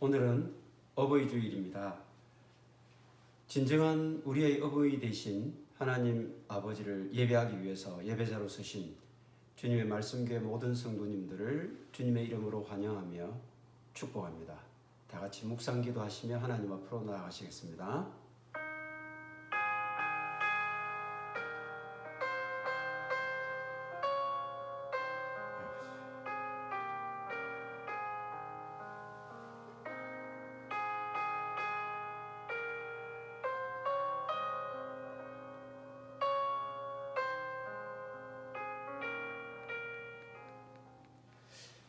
오늘은 어버이 주일입니다. 진정한 우리의 어버이 되신 하나님 아버지를 예배하기 위해서 예배자로 서신 주님의 말씀교회 모든 성도님들을 주님의 이름으로 환영하며 축복합니다. 다 같이 묵상기도 하시며 하나님 앞으로 나아가시겠습니다.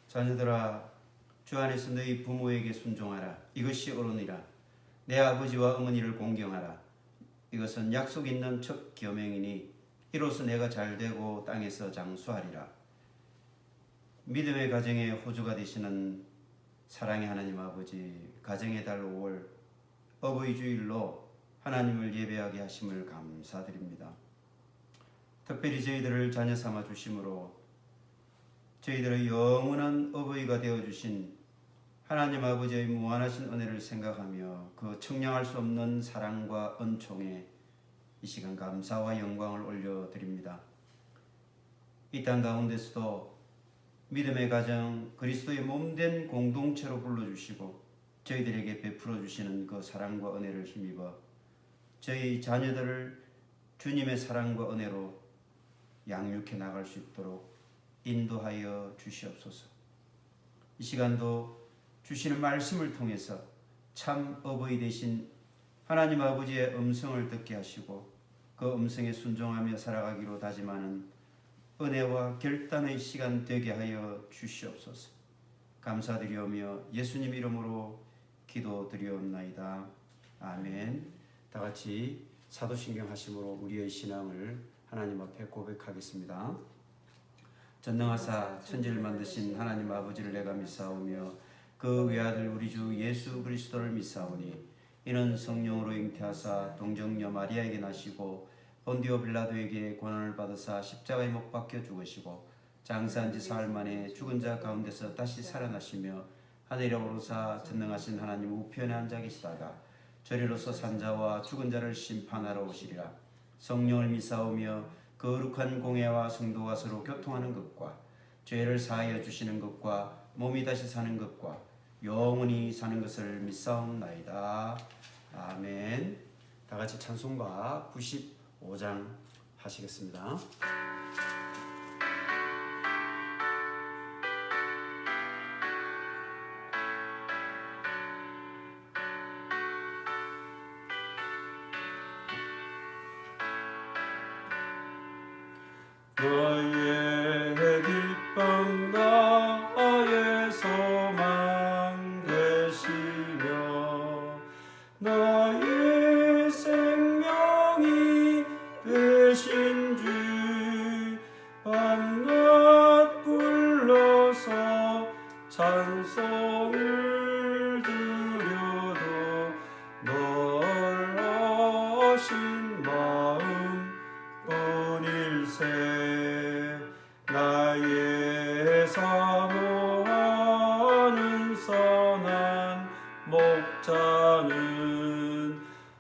자녀들아, 주 안에서 너희 부모에게 순종하라. 이것이 옳으니라. 내 아버지와 어머니를 공경하라. 이것은 약속 있는 첫 계명이니 이로써 내가 잘되고 땅에서 장수하리라. 믿음의 가정의 호주가 되시는 사랑의 하나님 아버지, 가정의 달 5월 어버이 주일로 하나님을 예배하게 하심을 감사드립니다. 특별히 저희들을 자녀 삼아 주심으로 저희들의 영원한 어버이가 되어주신 하나님 아버지의 무한하신 은혜를 생각하며 그 청량할 수 없는 사랑과 은총에 이 시간 감사와 영광을 올려드립니다. 이 땅 가운데서도 믿음의 가정 그리스도의 몸된 공동체로 불러주시고 저희들에게 베풀어 주시는 그 사랑과 은혜를 힘입어 저희 자녀들을 주님의 사랑과 은혜로 양육해 나갈 수 있도록 인도하여 주시옵소서. 이 시간도 주시는 말씀을 통해서 참 어버이 되신 하나님 아버지의 음성을 듣게 하시고 그 음성에 순종하며 살아가기로 다짐하는 은혜와 결단의 시간 되게 하여 주시옵소서. 감사드리오며 예수님 이름으로 기도드리옵나이다. 아멘. 다 같이 사도신경 하심으로 우리의 신앙을 하나님 앞에 고백하겠습니다. 전능하사 천지를 만드신 하나님 아버지를 내가 믿사오며 그 외아들 우리 주 예수 그리스도를 믿사오니 이는 성령으로 잉태하사 동정녀 마리아에게 나시고 본디오 빌라도에게 고난을 받으사 십자가에 못 박혀 죽으시고 장사한 지 사흘 만에 죽은 자 가운데서 다시 살아나시며 하늘에 오르사 전능하신 하나님 우편에 앉아 계시다가 저리로서 산자와 죽은 자를 심판하러 오시리라. 성령을 믿사오며 거룩한 공예와 성도가 서로 교통하는 것과 죄를 사하여 주시는 것과 몸이 다시 사는 것과 영원히 사는 것을 믿사옵나이다. 아멘. 다 같이 찬송가 95장 하시겠습니다. 너의 기쁨 나의 소망 되시며 나의 생명이 되신 주 밤낮 불러서 찬송을 드려도 널 아신 마음 뿐일세. 나의 사모하는 선한 목자는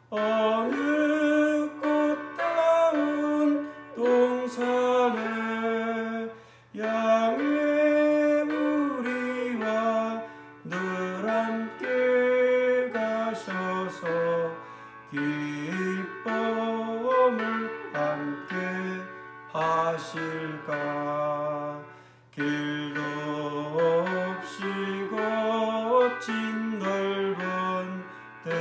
어느 꽃다운 동산에 양의 무리와 늘 함께 가셔서 기쁨을 함께 하실까. 길도 없이 거친 넓은 들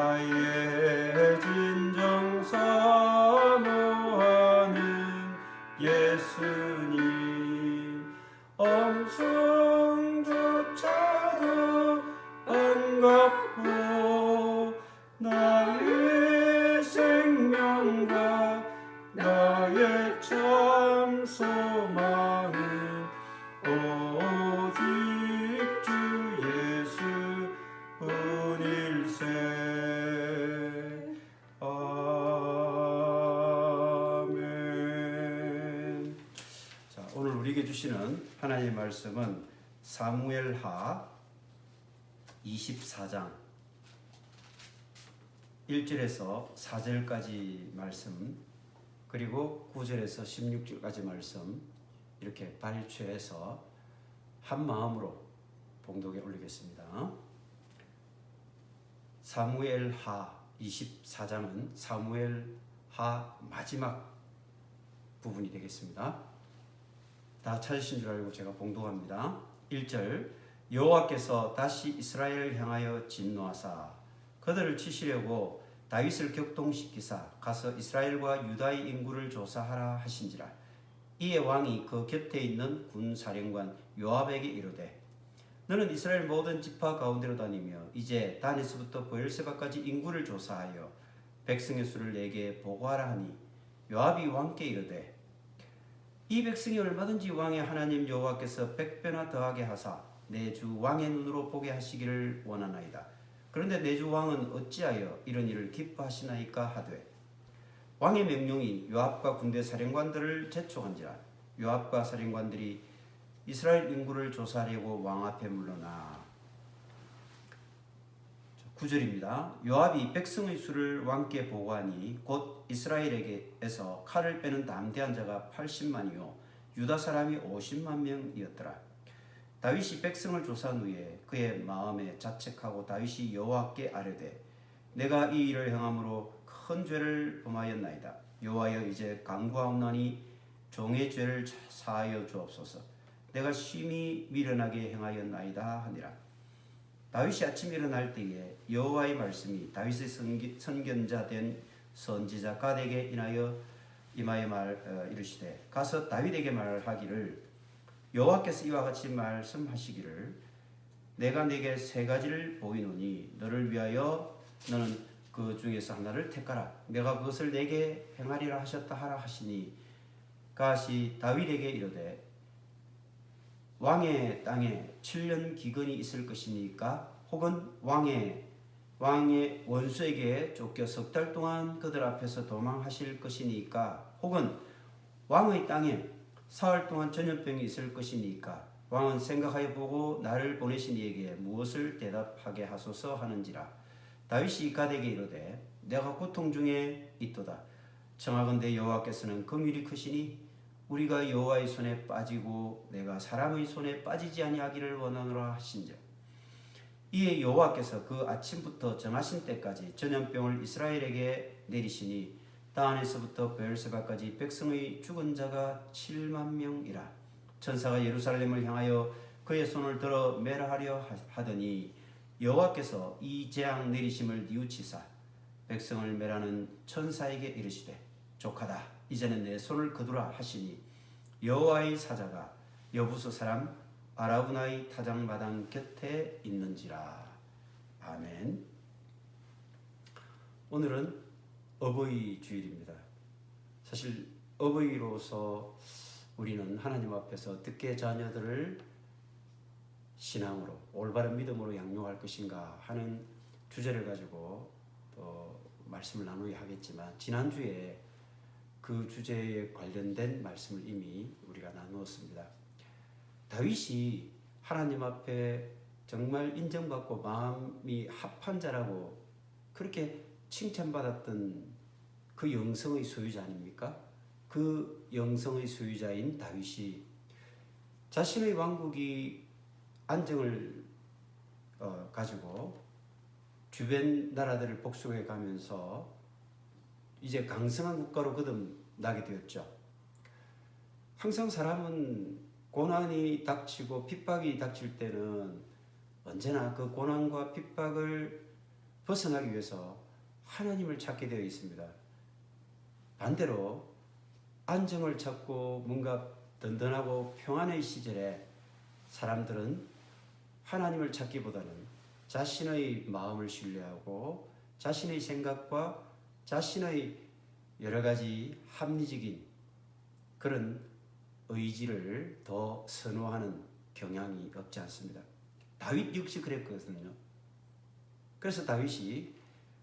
나의 진정 사모하는 예수님 엄성조차도 반갑고 나의 생명과 나의 참 소망은 오직 주 예수 뿐일세. 아멘. 자, 오늘 우리에게 주시는 하나님의 말씀은 사무엘하 24장 1절에서 4절까지 말씀, 그리고 9절에서 16절까지 말씀 이렇게 발췌해서 한 마음으로 봉독에 올리겠습니다. 사무엘하 24장은 사무엘하 마지막 부분이 되겠습니다. 다 찾으신 줄 알고 제가 봉독합니다. 1절 여호와께서 다시 이스라엘을 향하여 진노하사 그들을 치시려고 다윗을 격동시키사 가서 이스라엘과 유다의 인구를 조사하라 하신지라. 이에 왕이 그 곁에 있는 군사령관 요압에게 이르되 너는 이스라엘 모든 지파 가운데로 다니며 이제 단에서부터 브엘세바까지 인구를 조사하여 백성의 수를 내게 보고하라 하니 요압이 왕께 이르되 이 백성이 얼마든지 왕의 하나님 여호와께서 100배나 더하게 하사 내 주 왕의 눈으로 보게 하시기를 원하나이다. 그런데 내 주 왕은 어찌하여 이런 일을 기뻐하시나이까 하되 왕의 명령이 요압과 군대 사령관들을 재촉한지라. 요압과 사령관들이 이스라엘 인구를 조사하려고 왕 앞에 물러나. 9절입니다. 요압이 백성의 수를 왕께 보고하니 곧 이스라엘에게서 칼을 빼는 담대한 자가 80만이요 유다 사람이 50만 명이었더라. 다윗이 백성을 조사한 후에 그의 마음에 자책하고 다윗이 여호와께 아뢰되 내가 이 일을 행함으로 큰 죄를 범하였나이다. 여호와여 이제 간구하옵나니 종의 죄를 사하여 주옵소서. 내가 심히 미련하게 행하였나이다 하니라. 다윗이 아침에 일어날 때에 여호와의 말씀이 다윗의 선견자 된 선지자 갓에게 임하여 이르시되 가서 다윗에게 말하기를 여호와께서 이와 같이 말씀하시기를 내가 네게 세 가지를 보이노니 너를 위하여 너는 그 중에서 하나를 택하라. 내가 그것을 내게 행하리라 하셨다 하라 하시니 갓이 다윗에게 이르되 왕의 땅에 7년 기근이 있을 것이니까 혹은 왕의 원수에게 쫓겨 석 달 동안 그들 앞에서 도망하실 것이니까 혹은 왕의 땅에 사흘 동안 전염병이 있을 것이니까 왕은 생각하여 보고 나를 보내신 이에게 무엇을 대답하게 하소서 하는지라. 다윗이 갓에게 이르되 내가 고통 중에 있도다. 청하건대 여호와께서는 긍휼이 크시니 우리가 여호와의 손에 빠지고 내가 사람의 손에 빠지지 아니하기를 원하노라 하신즉 이에 여호와께서 그 아침부터 정하신 때까지 전염병을 이스라엘에게 내리시니 다안에서부터 브엘세바까지 백성의 죽은 자가 7만 명이라. 천사가 예루살렘을 향하여 그의 손을 들어 멸하려 하더니 여호와께서 이 재앙 내리심을 뉘우치사 백성을 멸하는 천사에게 이르시되 족하다. 이제는 내 손을 거두라 하시니 여호와의 사자가 여부수 사람 아라우나의 타작마당 곁에 있는지라. 아멘. 오늘은 어버이 주일입니다. 사실 어버이로서 우리는 하나님 앞에서 어떻게 자녀들을 신앙으로 올바른 믿음으로 양육할 것인가 하는 주제를 가지고 또 말씀을 나누어야 하겠지만 지난주에 그 주제에 관련된 말씀을 이미 우리가 나누었습니다. 다윗이 하나님 앞에 정말 인정받고 마음이 합한 자라고 그렇게 칭찬받았던 그 영성의 소유자 아닙니까? 그 영성의 소유자인 다윗이 자신의 왕국이 안정을 가지고 주변 나라들을 복속해 가면서 이제 강성한 국가로 거듭나게 되었죠. 항상 사람은 고난이 닥치고 핍박이 닥칠 때는 언제나 그 고난과 핍박을 벗어나기 위해서 하나님을 찾게 되어 있습니다. 반대로 안정을 찾고 뭔가 든든하고 평안의 시절에 사람들은 하나님을 찾기보다는 자신의 마음을 신뢰하고 자신의 생각과 자신의 여러 가지 합리적인 그런 의지를 더 선호하는 경향이 없지 않습니다. 다윗 역시 그랬거든요. 그래서 다윗이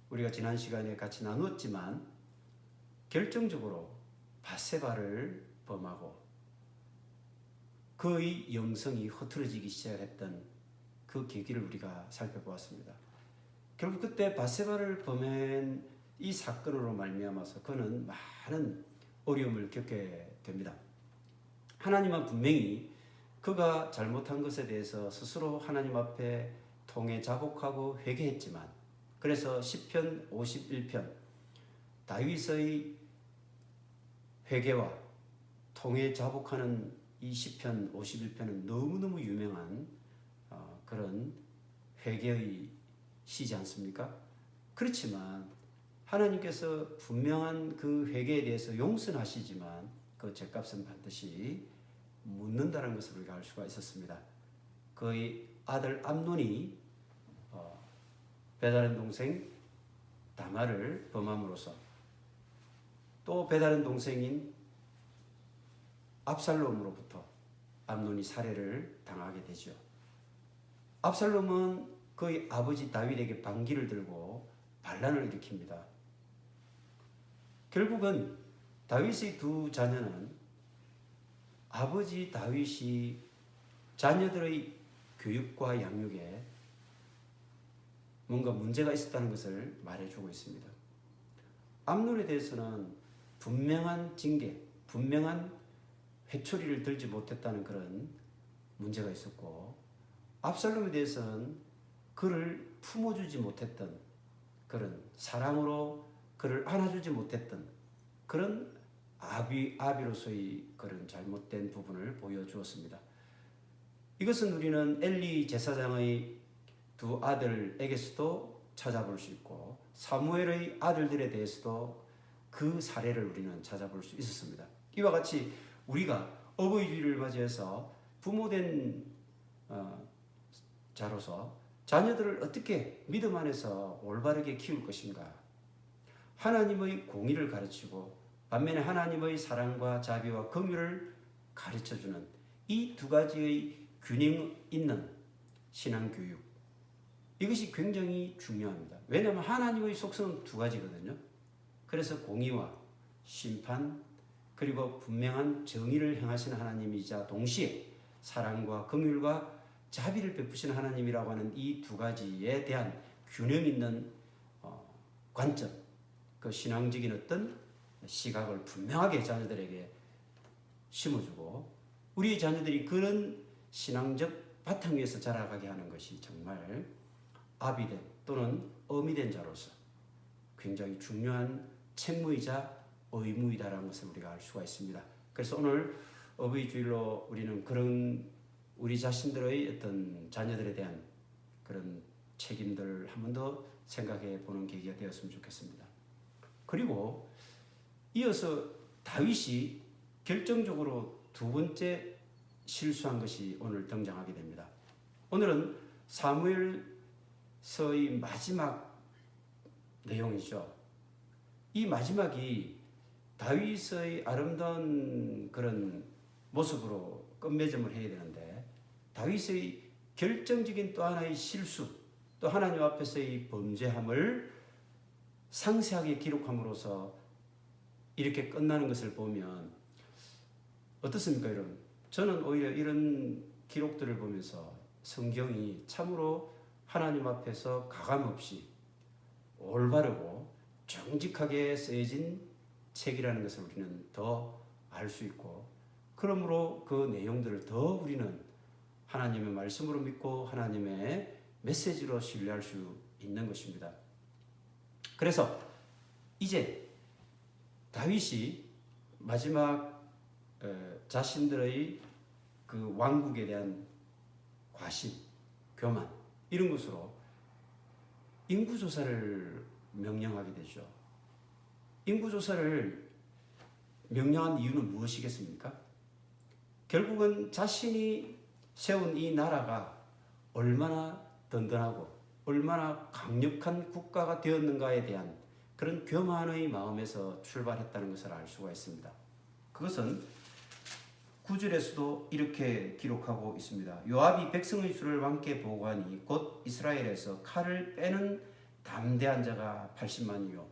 우리가 지난 시간에 같이 나눴지만 결정적으로 밧세바를 범하고 그의 영성이 흐트러지기 시작했던 그 계기를 우리가 살펴보았습니다. 결국 그때 밧세바를 범한 이 사건으로 말미암아서 그는 많은 어려움을 겪게 됩니다. 하나님은 분명히 그가 잘못한 것에 대해서 스스로 하나님 앞에 통해 자복하고 회개했지만, 그래서 시편 51편 다윗의 회개와 통해 자복하는 이 시편 51편은 너무너무 유명한 그런 회개의 시지 않습니까? 그렇지만 하나님께서 분명한 그 회개에 대해서 용서하시지만 그 죄값은 반드시 묻는다는 것을 우리가 알 수가 있었습니다. 그의 아들 암논이 배다른 동생 다말을 범함으로써 또 배다른 동생인 압살롬으로부터 암논이 살해를 당하게 되죠. 압살롬은 그의 아버지 다윗에게 반기를 들고 반란을 일으킵니다. 결국은 다윗의 두 자녀는 아버지 다윗이 자녀들의 교육과 양육에 뭔가 문제가 있었다는 것을 말해주고 있습니다. 암논에 대해서는 분명한 징계, 분명한 회초리를 들지 못했다는 그런 문제가 있었고, 압살롬에 대해서는 그를 품어주지 못했던 그런 사랑으로 그를 안아주지 못했던 그런 아비로서의 그런 잘못된 부분을 보여주었습니다. 이것은 우리는 엘리 제사장의 두 아들에게서도 찾아볼 수 있고 사무엘의 아들들에 대해서도 그 사례를 우리는 찾아볼 수 있었습니다. 이와 같이 우리가 어버이주의를 맞이해서 부모된 자로서 자녀들을 어떻게 믿음 안에서 올바르게 키울 것인가, 하나님의 공의를 가르치고 반면에 하나님의 사랑과 자비와 긍휼을 가르쳐주는 이 두 가지의 균형 있는 신앙교육, 이것이 굉장히 중요합니다. 왜냐하면 하나님의 속성은 두 가지거든요. 그래서 공의와 심판 그리고 분명한 정의를 행하시는 하나님이자 동시에 사랑과 긍휼과 자비를 베푸시는 하나님이라고 하는 이 두 가지에 대한 균형 있는 관점, 그 신앙적인 어떤 시각을 분명하게 자녀들에게 심어주고 우리 자녀들이 그런 신앙적 바탕 위에서 자라가게 하는 것이 정말 아비된 또는 어미된 자로서 굉장히 중요한 책무이자 의무이다라는 것을 우리가 알 수가 있습니다. 그래서 오늘 어버이주일로 우리는 그런 우리 자신들의 어떤 자녀들에 대한 그런 책임들 한 번 더 생각해 보는 계기가 되었으면 좋겠습니다. 그리고 이어서 다윗이 결정적으로 두 번째 실수한 것이 오늘 등장하게 됩니다. 오늘은 사무엘서의 마지막 내용이죠. 이 마지막이 다윗의 아름다운 그런 모습으로 끝맺음을 해야 되는데 다윗의 결정적인 또 하나의 실수, 또 하나님 앞에서의 범죄함을 상세하게 기록함으로써 이렇게 끝나는 것을 보면 어떻습니까, 여러분? 저는 오히려 이런 기록들을 보면서 성경이 참으로 하나님 앞에서 가감없이 올바르고 정직하게 쓰여진 책이라는 것을 우리는 더 알 수 있고, 그러므로 그 내용들을 더 우리는 하나님의 말씀으로 믿고 하나님의 메시지로 신뢰할 수 있는 것입니다. 그래서 이제 다윗이 마지막 자신들의 그 왕국에 대한 과신, 교만 이런 것으로 인구조사를 명령하게 되죠. 인구조사를 명령한 이유는 무엇이겠습니까? 결국은 자신이 세운 이 나라가 얼마나 든든하고 얼마나 강력한 국가가 되었는가에 대한 그런 교만의 마음에서 출발했다는 것을 알 수가 있습니다. 그것은 9절에서도 이렇게 기록하고 있습니다. 요압이 백성의 수를 왕께 보고하니 곧 이스라엘에서 칼을 빼는 담대한 자가 80만이요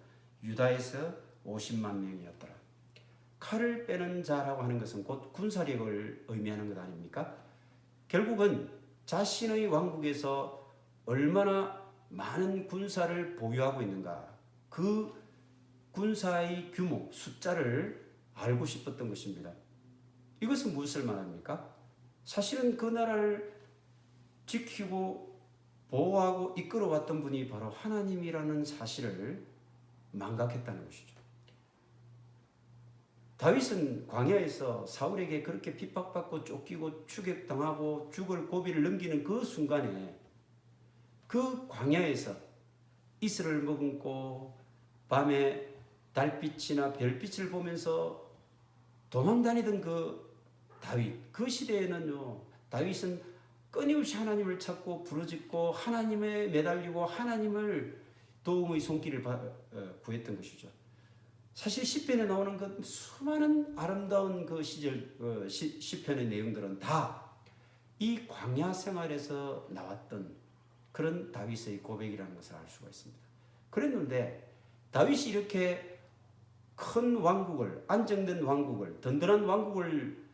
유다에서 50만 명이었더라. 칼을 빼는 자라고 하는 것은 곧 군사력을 의미하는 것 아닙니까? 결국은 자신의 왕국에서 얼마나 많은 군사를 보유하고 있는가, 그 군사의 규모, 숫자를 알고 싶었던 것입니다. 이것은 무엇을 말합니까? 사실은 그 나라를 지키고 보호하고 이끌어왔던 분이 바로 하나님이라는 사실을 망각했다는 것이죠. 다윗은 광야에서 사울에게 그렇게 핍박받고 쫓기고 추격당하고 죽을 고비를 넘기는 그 순간에 그 광야에서 이슬을 머금고 밤에 달빛이나 별빛을 보면서 도망다니던 그 다윗, 그 시대에는요, 다윗은 끊임없이 하나님을 찾고 부르짖고 하나님에 매달리고 하나님을 도움의 손길을 구했던 것이죠. 사실 시편에 나오는 그 수많은 아름다운 그 시절 시편의 내용들은 다 이 광야 생활에서 나왔던 그런 다윗의 고백이라는 것을 알 수가 있습니다. 그랬는데 다윗이 이렇게 큰 왕국을, 안정된 왕국을, 든든한 왕국을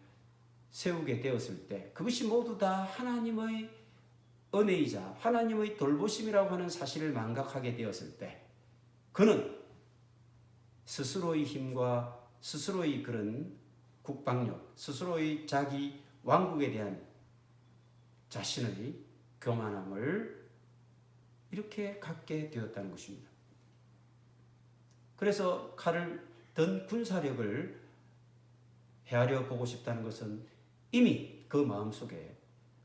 세우게 되었을 때 그것이 모두 다 하나님의 은혜이자 하나님의 돌보심이라고 하는 사실을 망각하게 되었을 때 그는 스스로의 힘과 스스로의 그런 국방력, 스스로의 자기 왕국에 대한 자신의 교만함을 이렇게 갖게 되었다는 것입니다. 그래서 칼을 든 군사력을 헤아려 보고 싶다는 것은 이미 그 마음속에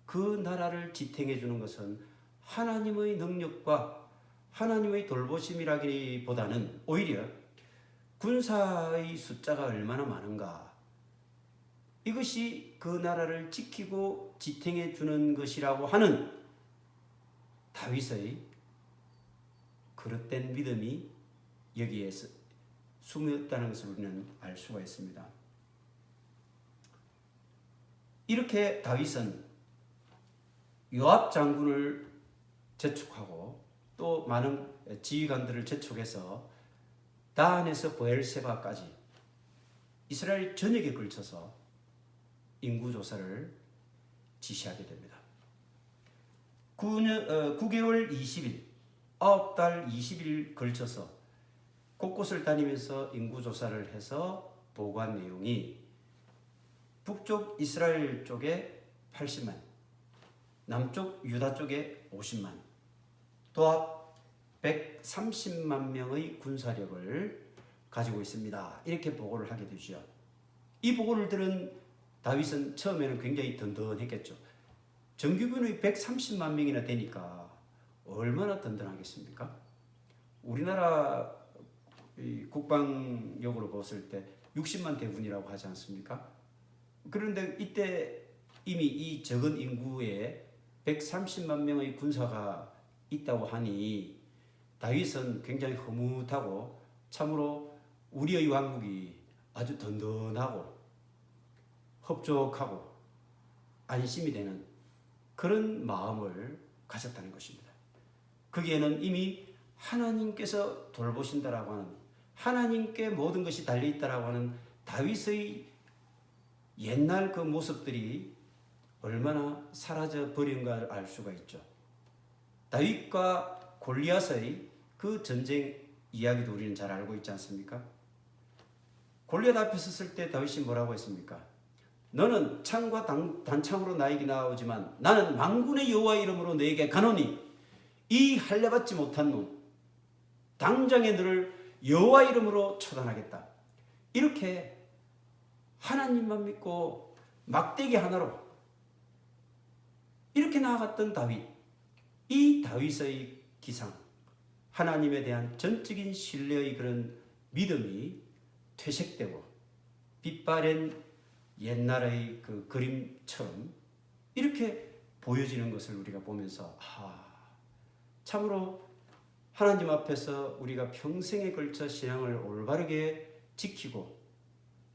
그 나라를 지탱해 주는 것은 하나님의 능력과 하나님의 돌보심이라기보다는 오히려 군사의 숫자가 얼마나 많은가, 이것이 그 나라를 지키고 지탱해 주는 것이라고 하는 다윗의 그릇된 믿음이 여기에 숨었다는 것을 우리는 알 수가 있습니다. 이렇게 다윗은 요압 장군을 재촉하고 또 많은 지휘관들을 재촉해서 다한에서 브엘세바까지 이스라엘 전역에 걸쳐서 인구조사를 지시하게 됩니다. 9개월 20일, 9달 20일 걸쳐서 곳곳을 다니면서 인구조사를 해서 보고한 내용이 북쪽 이스라엘 쪽에 80만, 남쪽 유다 쪽에 50만, 도합 130만 명의 군사력을 가지고 있습니다. 이렇게 보고를 하게 되죠. 이 보고를 들은 다윗은 처음에는 굉장히 든든했겠죠. 정규군이 130만 명이나 되니까 얼마나 든든하겠습니까? 우리나라 국방력으로 봤을 때 60만 대군이라고 하지 않습니까? 그런데 이때 이미 이 적은 인구에 130만 명의 군사가 있다고 하니 다윗은 굉장히 흐뭇하고 참으로 우리의 왕국이 아주 든든하고 흡족하고 안심이 되는 그런 마음을 가졌다는 것입니다. 거기에는 이미 하나님께서 돌보신다라고 하는, 하나님께 모든 것이 달려있다라고 하는 다윗의 옛날 그 모습들이 얼마나 사라져 버린가를 알 수가 있죠. 다윗과 골리앗의 그 전쟁 이야기도 우리는 잘 알고 있지 않습니까? 골리앗 앞에 섰을 때 다윗이 뭐라고 했습니까? 너는 창과 단창으로 나에게 나오지만 나는 만군의 여호와 이름으로 너에게 가노니 이 할례받지 못한 놈 당장에 너를 여호와 이름으로 처단하겠다. 이렇게 하나님만 믿고 막대기 하나로 이렇게 나아갔던 다윗, 이 다윗의 기상, 하나님에 대한 전적인 신뢰의 그런 믿음이 퇴색되고 빛바랜 옛날의 그 그림처럼 이렇게 보여지는 것을 우리가 보면서 참으로 하나님 앞에서 우리가 평생에 걸쳐 신앙을 올바르게 지키고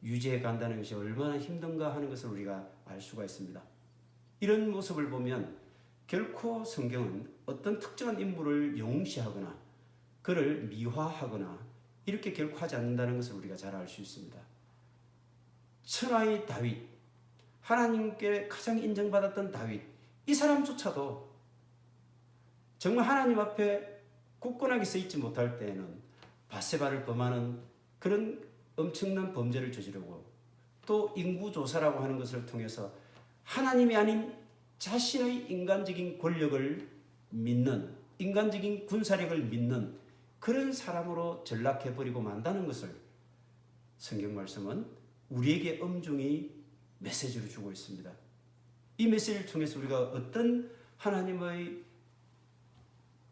유지해 간다는 것이 얼마나 힘든가 하는 것을 우리가 알 수가 있습니다. 이런 모습을 보면 결코 성경은 어떤 특정한 인물을 영시하거나 그를 미화하거나 이렇게 결코 하지 않는다는 것을 우리가 잘 알 수 있습니다. 천하의 다윗, 하나님께 가장 인정받았던 다윗, 이 사람조차도 정말 하나님 앞에 굳건하게 서 있지 못할 때에는 밧세바를 범하는 그런 엄청난 범죄를 저지르고 또 인구조사라고 하는 것을 통해서 하나님이 아닌 자신의 인간적인 권력을 믿는, 인간적인 군사력을 믿는 그런 사람으로 전락해버리고 만다는 것을 성경 말씀은 우리에게 엄중히 메시지를 주고 있습니다. 이 메시지를 통해서 우리가 어떤 하나님의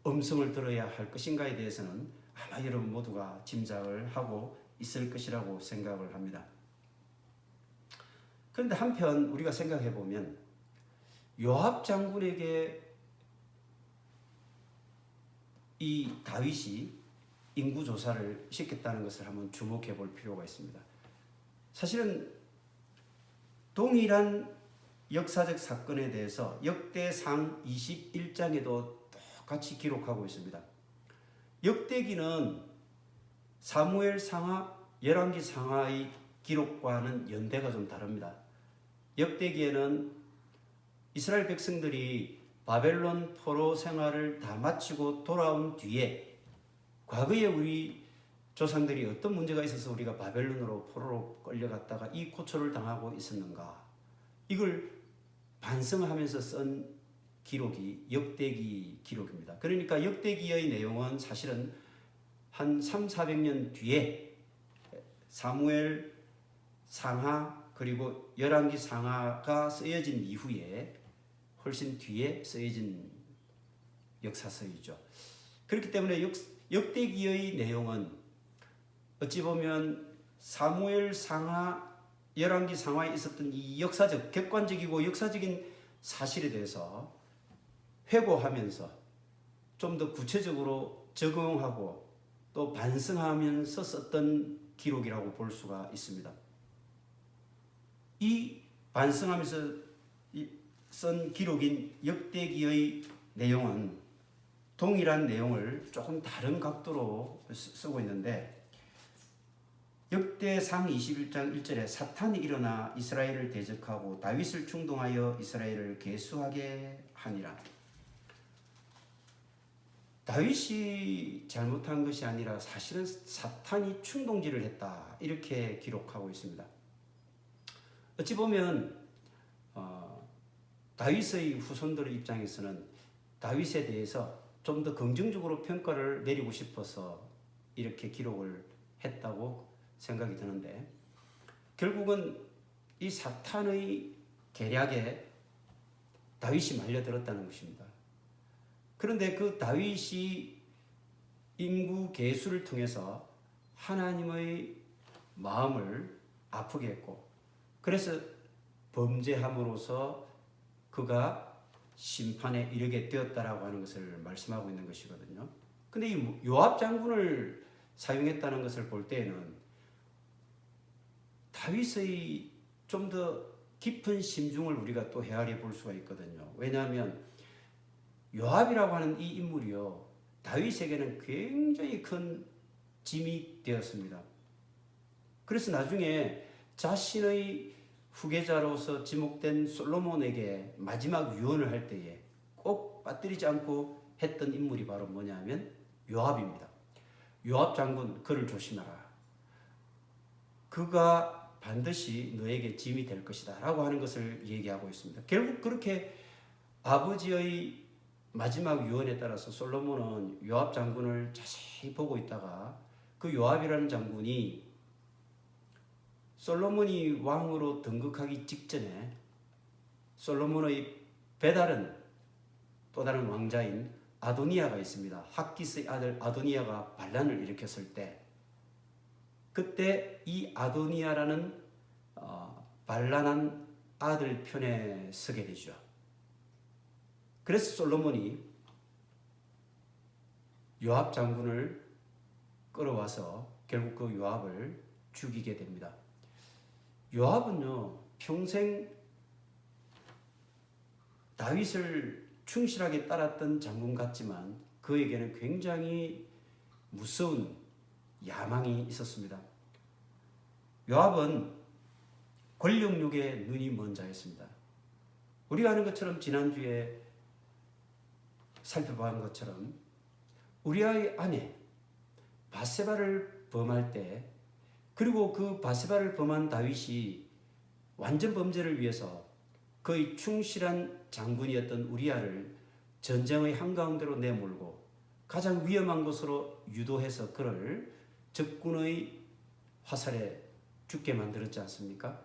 음성을 들어야 할 것인가에 대해서는 아마 여러분 모두가 짐작을 하고 있을 것이라고 생각을 합니다. 그런데 한편 우리가 생각해 보면 요압 장군에게 이 다윗이 인구조사를 시켰다는 것을 한번 주목해 볼 필요가 있습니다. 사실은 동일한 역사적 사건에 대해서 역대상 21장에도 똑같이 기록하고 있습니다. 역대기는 사무엘 상하, 열왕기 상하의 기록과는 연대가 좀 다릅니다. 역대기에는 이스라엘 백성들이 바벨론 포로 생활을 다 마치고 돌아온 뒤에 과거에 우리 조상들이 어떤 문제가 있어서 우리가 바벨론으로 포로로 끌려갔다가 이 고초를 당하고 있었는가, 이걸 반성하면서 쓴 기록이 역대기 기록입니다. 그러니까 역대기의 내용은 사실은 한 300~400년 뒤에 사무엘 상하 그리고 열왕기 상하가 쓰여진 이후에 훨씬 뒤에 쓰여진 역사서이죠. 그렇기 때문에 역대기의 내용은 어찌 보면 사무엘 상하, 열왕기 상하에 있었던 이 역사적, 객관적이고 역사적인 사실에 대해서 회고하면서 좀 더 구체적으로 적용하고 또 반성하면서 썼던 기록이라고 볼 수가 있습니다. 이 반성하면서 쓴 기록인 역대기의 내용은 동일한 내용을 조금 다른 각도로 쓰고 있는데, 역대상 21장 1절에 사탄이 일어나 이스라엘을 대적하고 다윗을 충동하여 이스라엘을 계수하게 하니라. 다윗이 잘못한 것이 아니라 사실은 사탄이 충동질을 했다, 이렇게 기록하고 있습니다. 어찌 보면 다윗의 후손들의 입장에서는 다윗에 대해서 좀 더 긍정적으로 평가를 내리고 싶어서 이렇게 기록을 했다고 생각이 드는데, 결국은 이 사탄의 계략에 다윗이 말려들었다는 것입니다. 그런데 그 다윗이 인구 계수를 통해서 하나님의 마음을 아프게 했고, 그래서 범죄함으로써 그가 심판에 이르게 되었다라고 하는 것을 말씀하고 있는 것이거든요. 근데 이 요압 장군을 사용했다는 것을 볼 때에는 다윗의 좀 더 깊은 심중을 우리가 또 헤아려 볼 수가 있거든요. 왜냐하면 요압이라고 하는 이 인물이요, 다윗에게는 굉장히 큰 짐이 되었습니다. 그래서 나중에 자신의 후계자로서 지목된 솔로몬에게 마지막 유언을 할 때에 꼭 빠뜨리지 않고 했던 인물이 바로 뭐냐면 요압입니다. 요압 장군, 그를 조심하라. 그가 반드시 너에게 짐이 될 것이다 라고 하는 것을 얘기하고 있습니다. 결국 그렇게 아버지의 마지막 유언에 따라서 솔로몬은 요압 장군을 자세히 보고 있다가 그 요압이라는 장군이 솔로몬이 왕으로 등극하기 직전에 솔로몬의 배다른 또 다른 왕자인 아도니아가 있습니다. 학기스의 아들 아도니아가 반란을 일으켰을 때 그때 이 아도니아라는 반란한 아들 편에 서게 되죠. 그래서 솔로몬이 요압 장군을 끌어와서 결국 그 요압을 죽이게 됩니다. 요압은요 평생 다윗을 충실하게 따랐던 장군 같지만 그에게는 굉장히 무서운 야망이 있었습니다. 요압은 권력욕에 눈이 먼 자였습니다. 우리가 아는 것처럼 지난주에 살펴본 것처럼 우리아의 아내 바세바를 범할 때 그리고 그 바세바를 범한 다윗이 완전 범죄를 위해서 그의 충실한 장군이었던 우리아를 전쟁의 한가운데로 내몰고 가장 위험한 곳으로 유도해서 그를 적군의 화살에 죽게 만들었지 않습니까?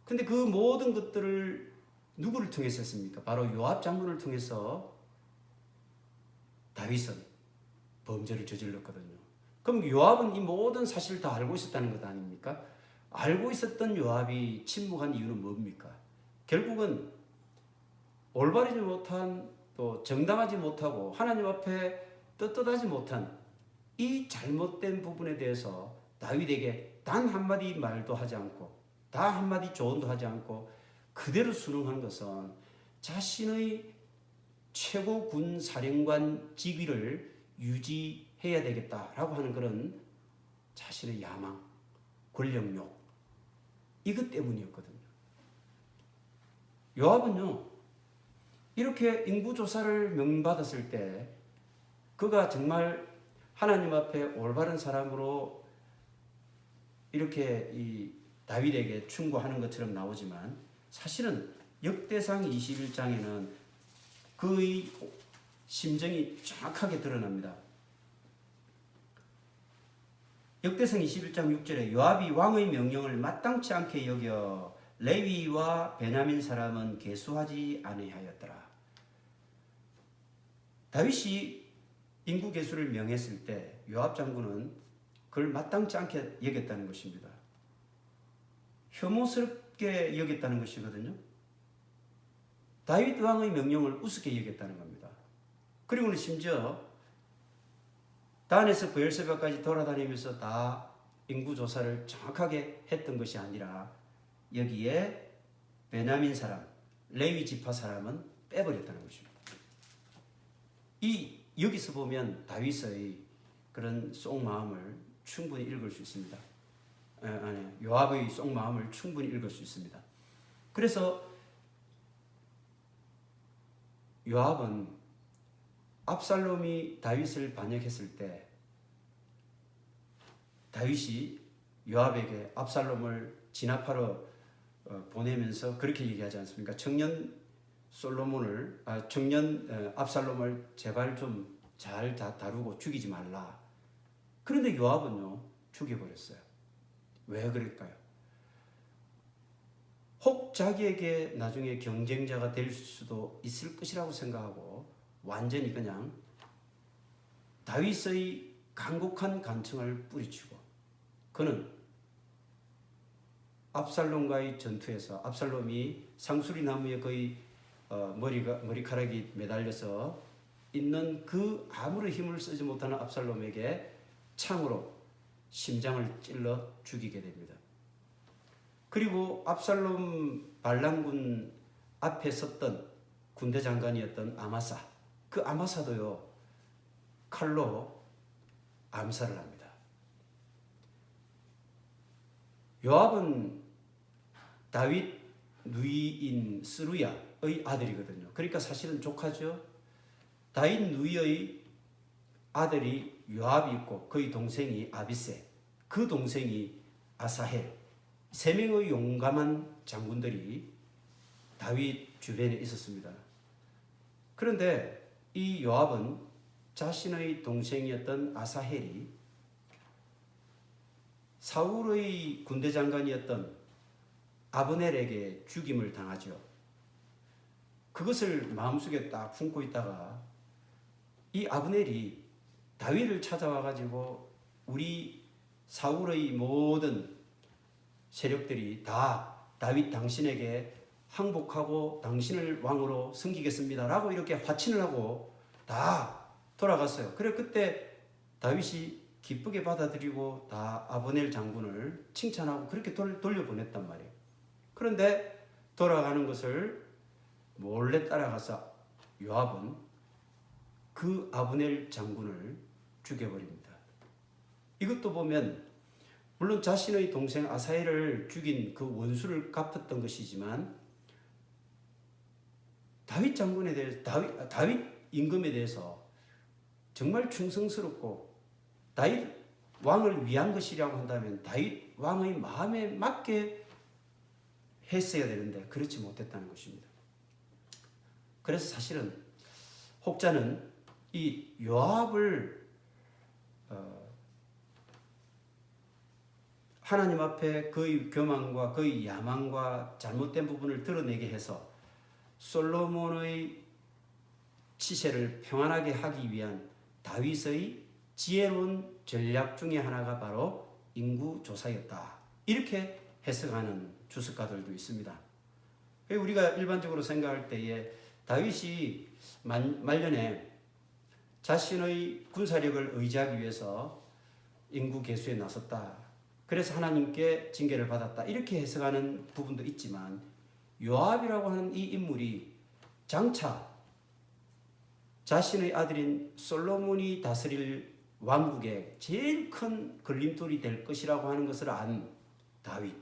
근데 그 모든 것들을 누구를 통해서 했습니까? 바로 요압 장군을 통해서 다윗은 범죄를 저질렀거든요. 그럼 요압은 이 모든 사실을 다 알고 있었다는 것 아닙니까? 알고 있었던 요압이 침묵한 이유는 뭡니까? 결국은 올바르지 못한 또 정당하지 못하고 하나님 앞에 떳떳하지 못한 이 잘못된 부분에 대해서 다윗에게 단 한마디 말도 하지 않고 단 한마디 조언도 하지 않고 그대로 순응한 것은 자신의 최고 군 사령관 직위를 유지해야 되겠다라고 하는 그런 자신의 야망, 권력욕 이것 때문이었거든요. 요압은요 이렇게 인구조사를 명받았을 때 그가 정말 하나님 앞에 올바른 사람으로 이렇게 이 다윗에게 충고하는 것처럼 나오지만 사실은 역대상 21장에는 그의 심정이 정확하게 드러납니다. 역대상 21장 6절에 요압이 왕의 명령을 마땅치 않게 여겨 레위와 베냐민 사람은 계수하지 아니하였더라. 다윗이 인구 계수를 명했을 때 요압 장군은 그걸 마땅치 않게 여겼다는 것입니다. 혐오스럽게 여겼다는 것이거든요. 다윗 왕의 명령을 우습게 여겼다는 겁니다. 그리고는 심지어 단에서 브엘세바까지 돌아다니면서 다 인구조사를 정확하게 했던 것이 아니라 여기에 베냐민 사람, 레위 지파 사람은 빼버렸다는 것입니다. 여기서 보면 다윗의 그런 속마음을 충분히 읽을 수 있습니다. 요압의 속마음을 충분히 읽을 수 있습니다. 그래서 요압은 압살롬이 다윗을 반역했을 때 다윗이 요압에게 압살롬을 진압하러 보내면서 그렇게 얘기하지 않습니까? 청년 압살롬을 제발 좀 잘 다루고 죽이지 말라. 그런데 요압은요 죽여버렸어요. 왜 그럴까요? 혹 자기에게 나중에 경쟁자가 될 수도 있을 것이라고 생각하고 완전히 그냥 다윗의 간곡한 간청을 뿌리치고 그는 압살롬과의 전투에서 압살롬이 상수리 나무에 거의 머리카락이 매달려서 있는 그 아무런 힘을 쓰지 못하는 압살롬에게 창으로 심장을 찔러 죽이게 됩니다. 그리고 압살롬 반란군 앞에 섰던 군대 장관이었던 아마사, 그 아마사도요 칼로 암살을 합니다. 요압은 다윗 누이인 스루야의 아들이거든요. 그러니까 사실은 조카죠. 다윗 누이의 아들이 요압이 있고 그의 동생이 아비세, 그 동생이 아사헬, 세 명의 용감한 장군들이 다윗 주변에 있었습니다. 그런데 이 요압은 자신의 동생이었던 아사헬이 사울의 군대 장관이었던 아브넬에게 죽임을 당하죠. 그것을 마음속에 딱 품고 있다가 이 아브넬이 다윗을 찾아와 가지고 우리 사울의 모든 세력들이 다 다윗 당신에게 항복하고 당신을 왕으로 섬기겠습니다라고 이렇게 화친을 하고 다 돌아갔어요. 그래 그때 다윗이 기쁘게 받아들이고 다 아브넬 장군을 칭찬하고 그렇게 돌려보냈단 말이에요. 그런데 돌아가는 것을 몰래 따라가서 요압은 그 아브넬 장군을 죽여버립니다. 이것도 보면 물론 자신의 동생 아사엘을 죽인 그 원수를 갚았던 것이지만 다윗 장군에 대해서 다윗 임금에 대해서 정말 충성스럽고 다윗 왕을 위한 것이라고 한다면 다윗 왕의 마음에 맞게 했어야 되는데 그렇지 못했다는 것입니다. 그래서 사실은 혹자는 이 요압을 하나님 앞에 그의 교만과 그의 야망과 잘못된 부분을 드러내게 해서 솔로몬의 치세를 평안하게 하기 위한 다윗의 지혜로운 전략 중에 하나가 바로 인구조사였다. 이렇게 해석하는 주석가들도 있습니다. 우리가 일반적으로 생각할 때에 다윗이 말년에 자신의 군사력을 의지하기 위해서 인구 계수에 나섰다. 그래서 하나님께 징계를 받았다. 이렇게 해석하는 부분도 있지만 요압이라고 하는 이 인물이 장차 자신의 아들인 솔로몬이 다스릴 왕국의 제일 큰 걸림돌이 될 것이라고 하는 것을 안 다윗.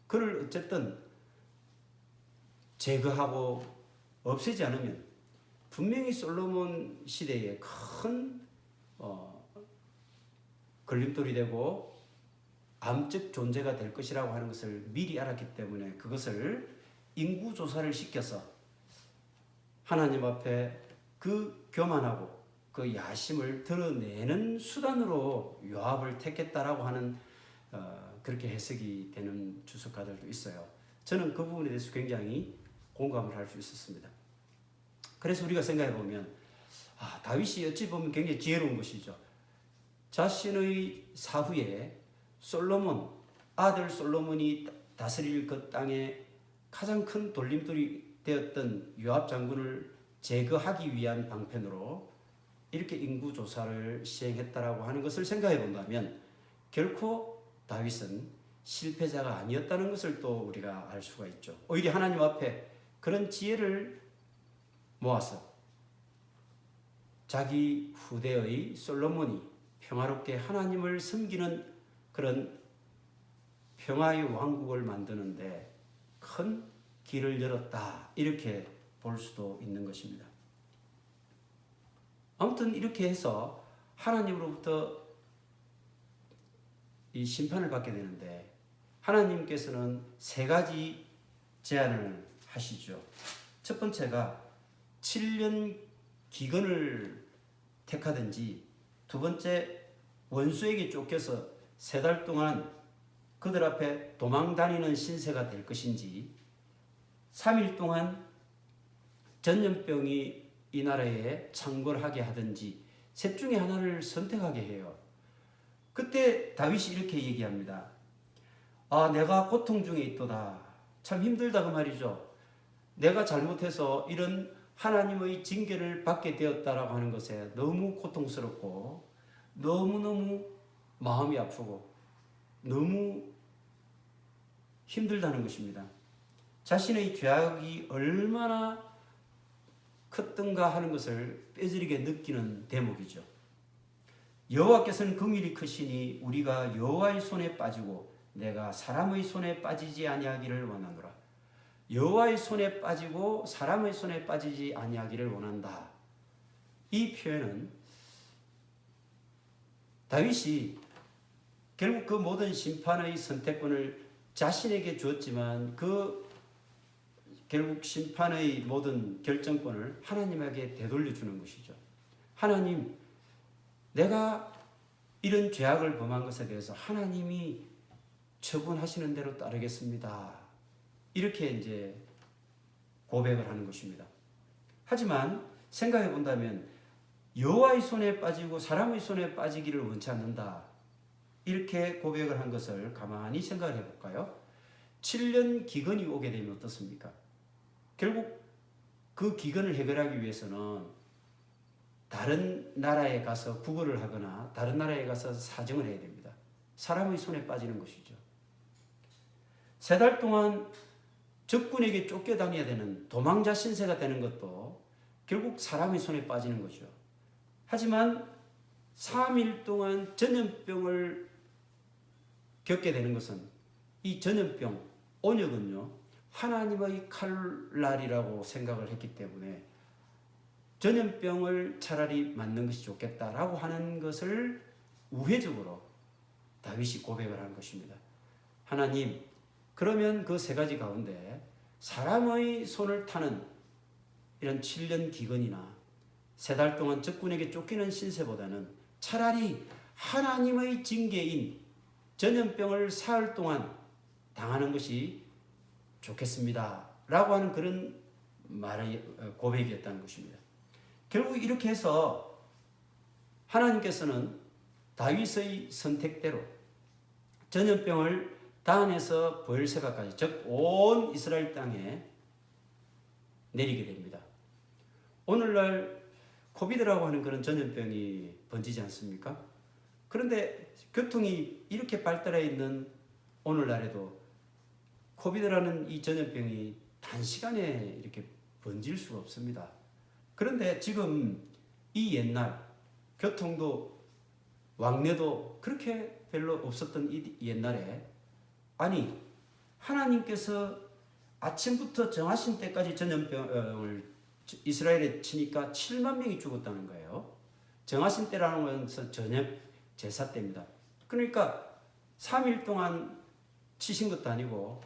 그를 어쨌든 제거하고 없애지 않으면 분명히 솔로몬 시대에 큰 걸림돌이 되고 암적 존재가 될 것이라고 하는 것을 미리 알았기 때문에 그것을 인구조사를 시켜서 하나님 앞에 그 교만하고 그 야심을 드러내는 수단으로 요압을 택했다라고 하는 그렇게 해석이 되는 주석가들도 있어요. 저는 그 부분에 대해서 굉장히 공감을 할 수 있었습니다. 그래서 우리가 생각해 보면 다윗이 어찌 보면 굉장히 지혜로운 것이죠. 자신의 사후에 솔로몬, 아들 솔로몬이 다스릴 그 땅에 가장 큰 돌림돌이 되었던 요압 장군을 제거하기 위한 방편으로 이렇게 인구조사를 시행했다라고 하는 것을 생각해 본다면 결코 다윗은 실패자가 아니었다는 것을 또 우리가 알 수가 있죠. 오히려 하나님 앞에 그런 지혜를 모아서 자기 후대의 솔로몬이 평화롭게 하나님을 섬기는 그런 평화의 왕국을 만드는데 큰 길을 열었다. 이렇게 볼 수도 있는 것입니다. 아무튼 이렇게 해서 하나님으로부터 이 심판을 받게 되는데 하나님께서는 세 가지 제안을 하시죠. 첫 번째가 7년 기근을 택하든지, 두 번째 원수에게 쫓겨서 3달 동안 그들 앞에 도망 다니는 신세가 될 것인지, 3일 동안 전염병이 이 나라에 창궐하게 하든지 셋 중에 하나를 선택하게 해요. 그때 다윗이 이렇게 얘기합니다. 내가 고통 중에 있도다. 참 힘들다 그 말이죠. 내가 잘못해서 이런 하나님의 징계를 받게 되었다라고 하는 것에 너무 고통스럽고 너무너무 마음이 아프고 너무 힘들다는 것입니다. 자신의 죄악이 얼마나 컸던가 하는 것을 뼈저리게 느끼는 대목이죠. 여호와께서는 긍휼이 크시니 우리가 여호와의 손에 빠지고 내가 사람의 손에 빠지지 아니하기를 원하노라. 여호와의 손에 빠지고 사람의 손에 빠지지 아니하기를 원한다. 이 표현은 다윗이 결국 그 모든 심판의 선택권을 자신에게 주었지만 결국 심판의 모든 결정권을 하나님에게 되돌려 주는 것이죠. 하나님, 내가 이런 죄악을 범한 것에 대해서 하나님이 처분하시는 대로 따르겠습니다. 이렇게 이제 고백을 하는 것입니다. 하지만 생각해 본다면 여호와의 손에 빠지고 사람의 손에 빠지기를 원치 않는다. 이렇게 고백을 한 것을 가만히 생각을 해볼까요? 7년 기근이 오게 되면 어떻습니까? 결국 그 기근을 해결하기 위해서는 다른 나라에 가서 구걸을 하거나 다른 나라에 가서 사정을 해야 됩니다. 사람의 손에 빠지는 것이죠. 3달 동안 적군에게 쫓겨다녀야 되는 도망자 신세가 되는 것도 결국 사람의 손에 빠지는 거죠. 하지만 3일 동안 전염병을 겪게 되는 것은 이 전염병, 온역은요, 하나님의 칼날이라고 생각을 했기 때문에 전염병을 차라리 맞는 것이 좋겠다라고 하는 것을 우회적으로 다윗이 고백을 한 것입니다. 하나님, 그러면 그 3가지 가운데 사람의 손을 타는 이런 7년 기근이나 3달 동안 적군에게 쫓기는 신세보다는 차라리 하나님의 징계인 전염병을 사흘 동안 당하는 것이 좋겠습니다. 라고 하는 그런 말의 고백이었다는 것입니다. 결국 이렇게 해서 하나님께서는 다윗의 선택대로 전염병을 단에서 브엘세바까지, 즉 온 이스라엘 땅에 내리게 됩니다. 오늘날 코비드라고 하는 그런 전염병이 번지지 않습니까? 그런데 교통이 이렇게 발달해 있는 오늘날에도 코비드라는 이 전염병이 단시간에 이렇게 번질 수가 없습니다. 그런데 지금 이 옛날 교통도 왕래도 그렇게 별로 없었던 이 옛날에, 아니 하나님께서 아침부터 정하신 때까지 전염병을 이스라엘에 치니까 7만 명이 죽었다는 거예요. 정하신 때라는 것은 저녁 제사 때입니다. 그러니까 3일 동안 치신 것도 아니고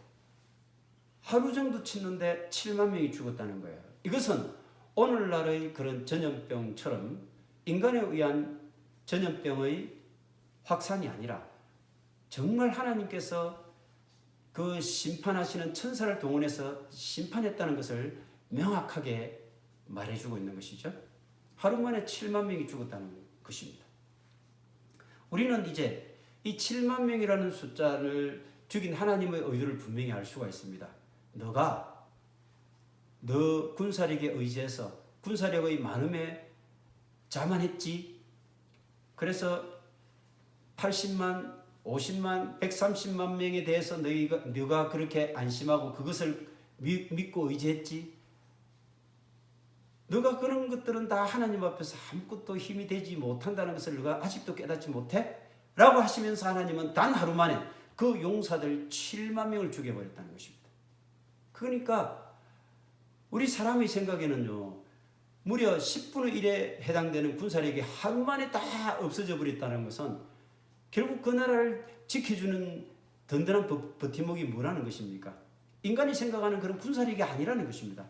하루 정도 치는데 7만 명이 죽었다는 거예요. 이것은 오늘날의 그런 전염병처럼 인간에 의한 전염병의 확산이 아니라 정말 하나님께서 그 심판하시는 천사를 동원해서 심판했다는 것을 명확하게 말해주고 있는 것이죠. 하루 만에 7만 명이 죽었다는 것입니다. 우리는 이제 이 7만 명이라는 숫자를 죽인 하나님의 의도를 분명히 알 수가 있습니다. 너 군사력에 의지해서 군사력의 많음에 자만했지. 그래서 80만, 50만, 130만 명에 대해서 너가 그렇게 안심하고 그것을 믿고 의지했지. 너가 그런 것들은 다 하나님 앞에서 아무것도 힘이 되지 못한다는 것을 너가 아직도 깨닫지 못해? 라고 하시면서 하나님은 단 하루 만에 그 용사들 7만 명을 죽여버렸다는 것입니다. 그러니까 우리 사람의 생각에는요, 무려 10분의 1에 해당되는 군사력이 하루 만에 다 없어져 버렸다는 것은 결국 그 나라를 지켜주는 든든한 버팀목이 뭐라는 것입니까? 인간이 생각하는 그런 군사력이 아니라는 것입니다.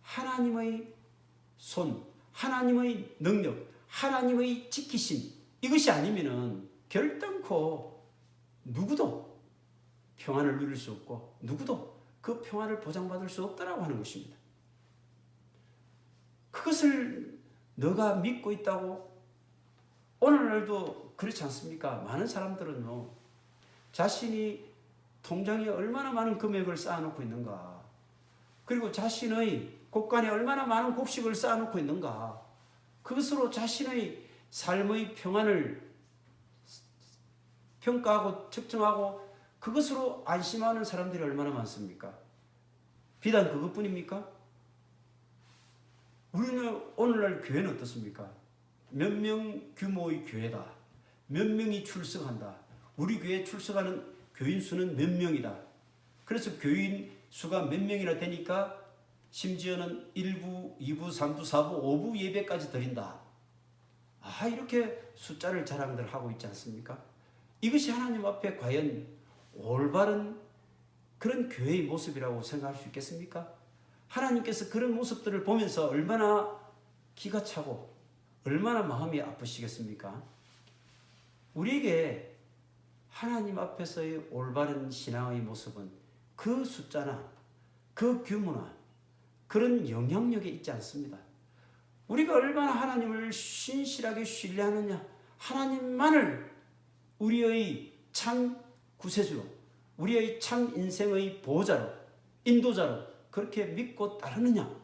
하나님의 손, 하나님의 능력, 하나님의 지키심, 이것이 아니면은 결단코 누구도 평안을 누릴 수 없고 누구도 그 평안을 보장받을 수 없다라고 하는 것입니다. 그것을 너가 믿고 있다고? 오늘날도 그렇지 않습니까? 많은 사람들은요, 자신이 통장에 얼마나 많은 금액을 쌓아놓고 있는가, 그리고 자신의 곳간에 얼마나 많은 곡식을 쌓아놓고 있는가, 그것으로 자신의 삶의 평안을 평가하고 측정하고 그것으로 안심하는 사람들이 얼마나 많습니까? 비단 그것뿐입니까? 우리는 오늘날 교회는 어떻습니까? 몇 명 규모의 교회다. 몇 명이 출석한다. 우리 교회에 출석하는 교인 수는 몇 명이다. 그래서 교인 수가 몇 명이나 되니까 심지어는 1부, 2부, 3부, 4부, 5부 예배까지 드린다. 이렇게 숫자를 자랑들 하고 있지 않습니까? 이것이 하나님 앞에 과연 올바른 그런 교회의 모습이라고 생각할 수 있겠습니까? 하나님께서 그런 모습들을 보면서 얼마나 기가 차고 얼마나 마음이 아프시겠습니까? 우리에게 하나님 앞에서의 올바른 신앙의 모습은 그 숫자나 그 규모나 그런 영향력에 있지 않습니다. 우리가 얼마나 하나님을 신실하게 신뢰하느냐, 하나님만을 우리의 참 구세주로, 우리의 참 인생의 보호자로, 인도자로 그렇게 믿고 따르느냐,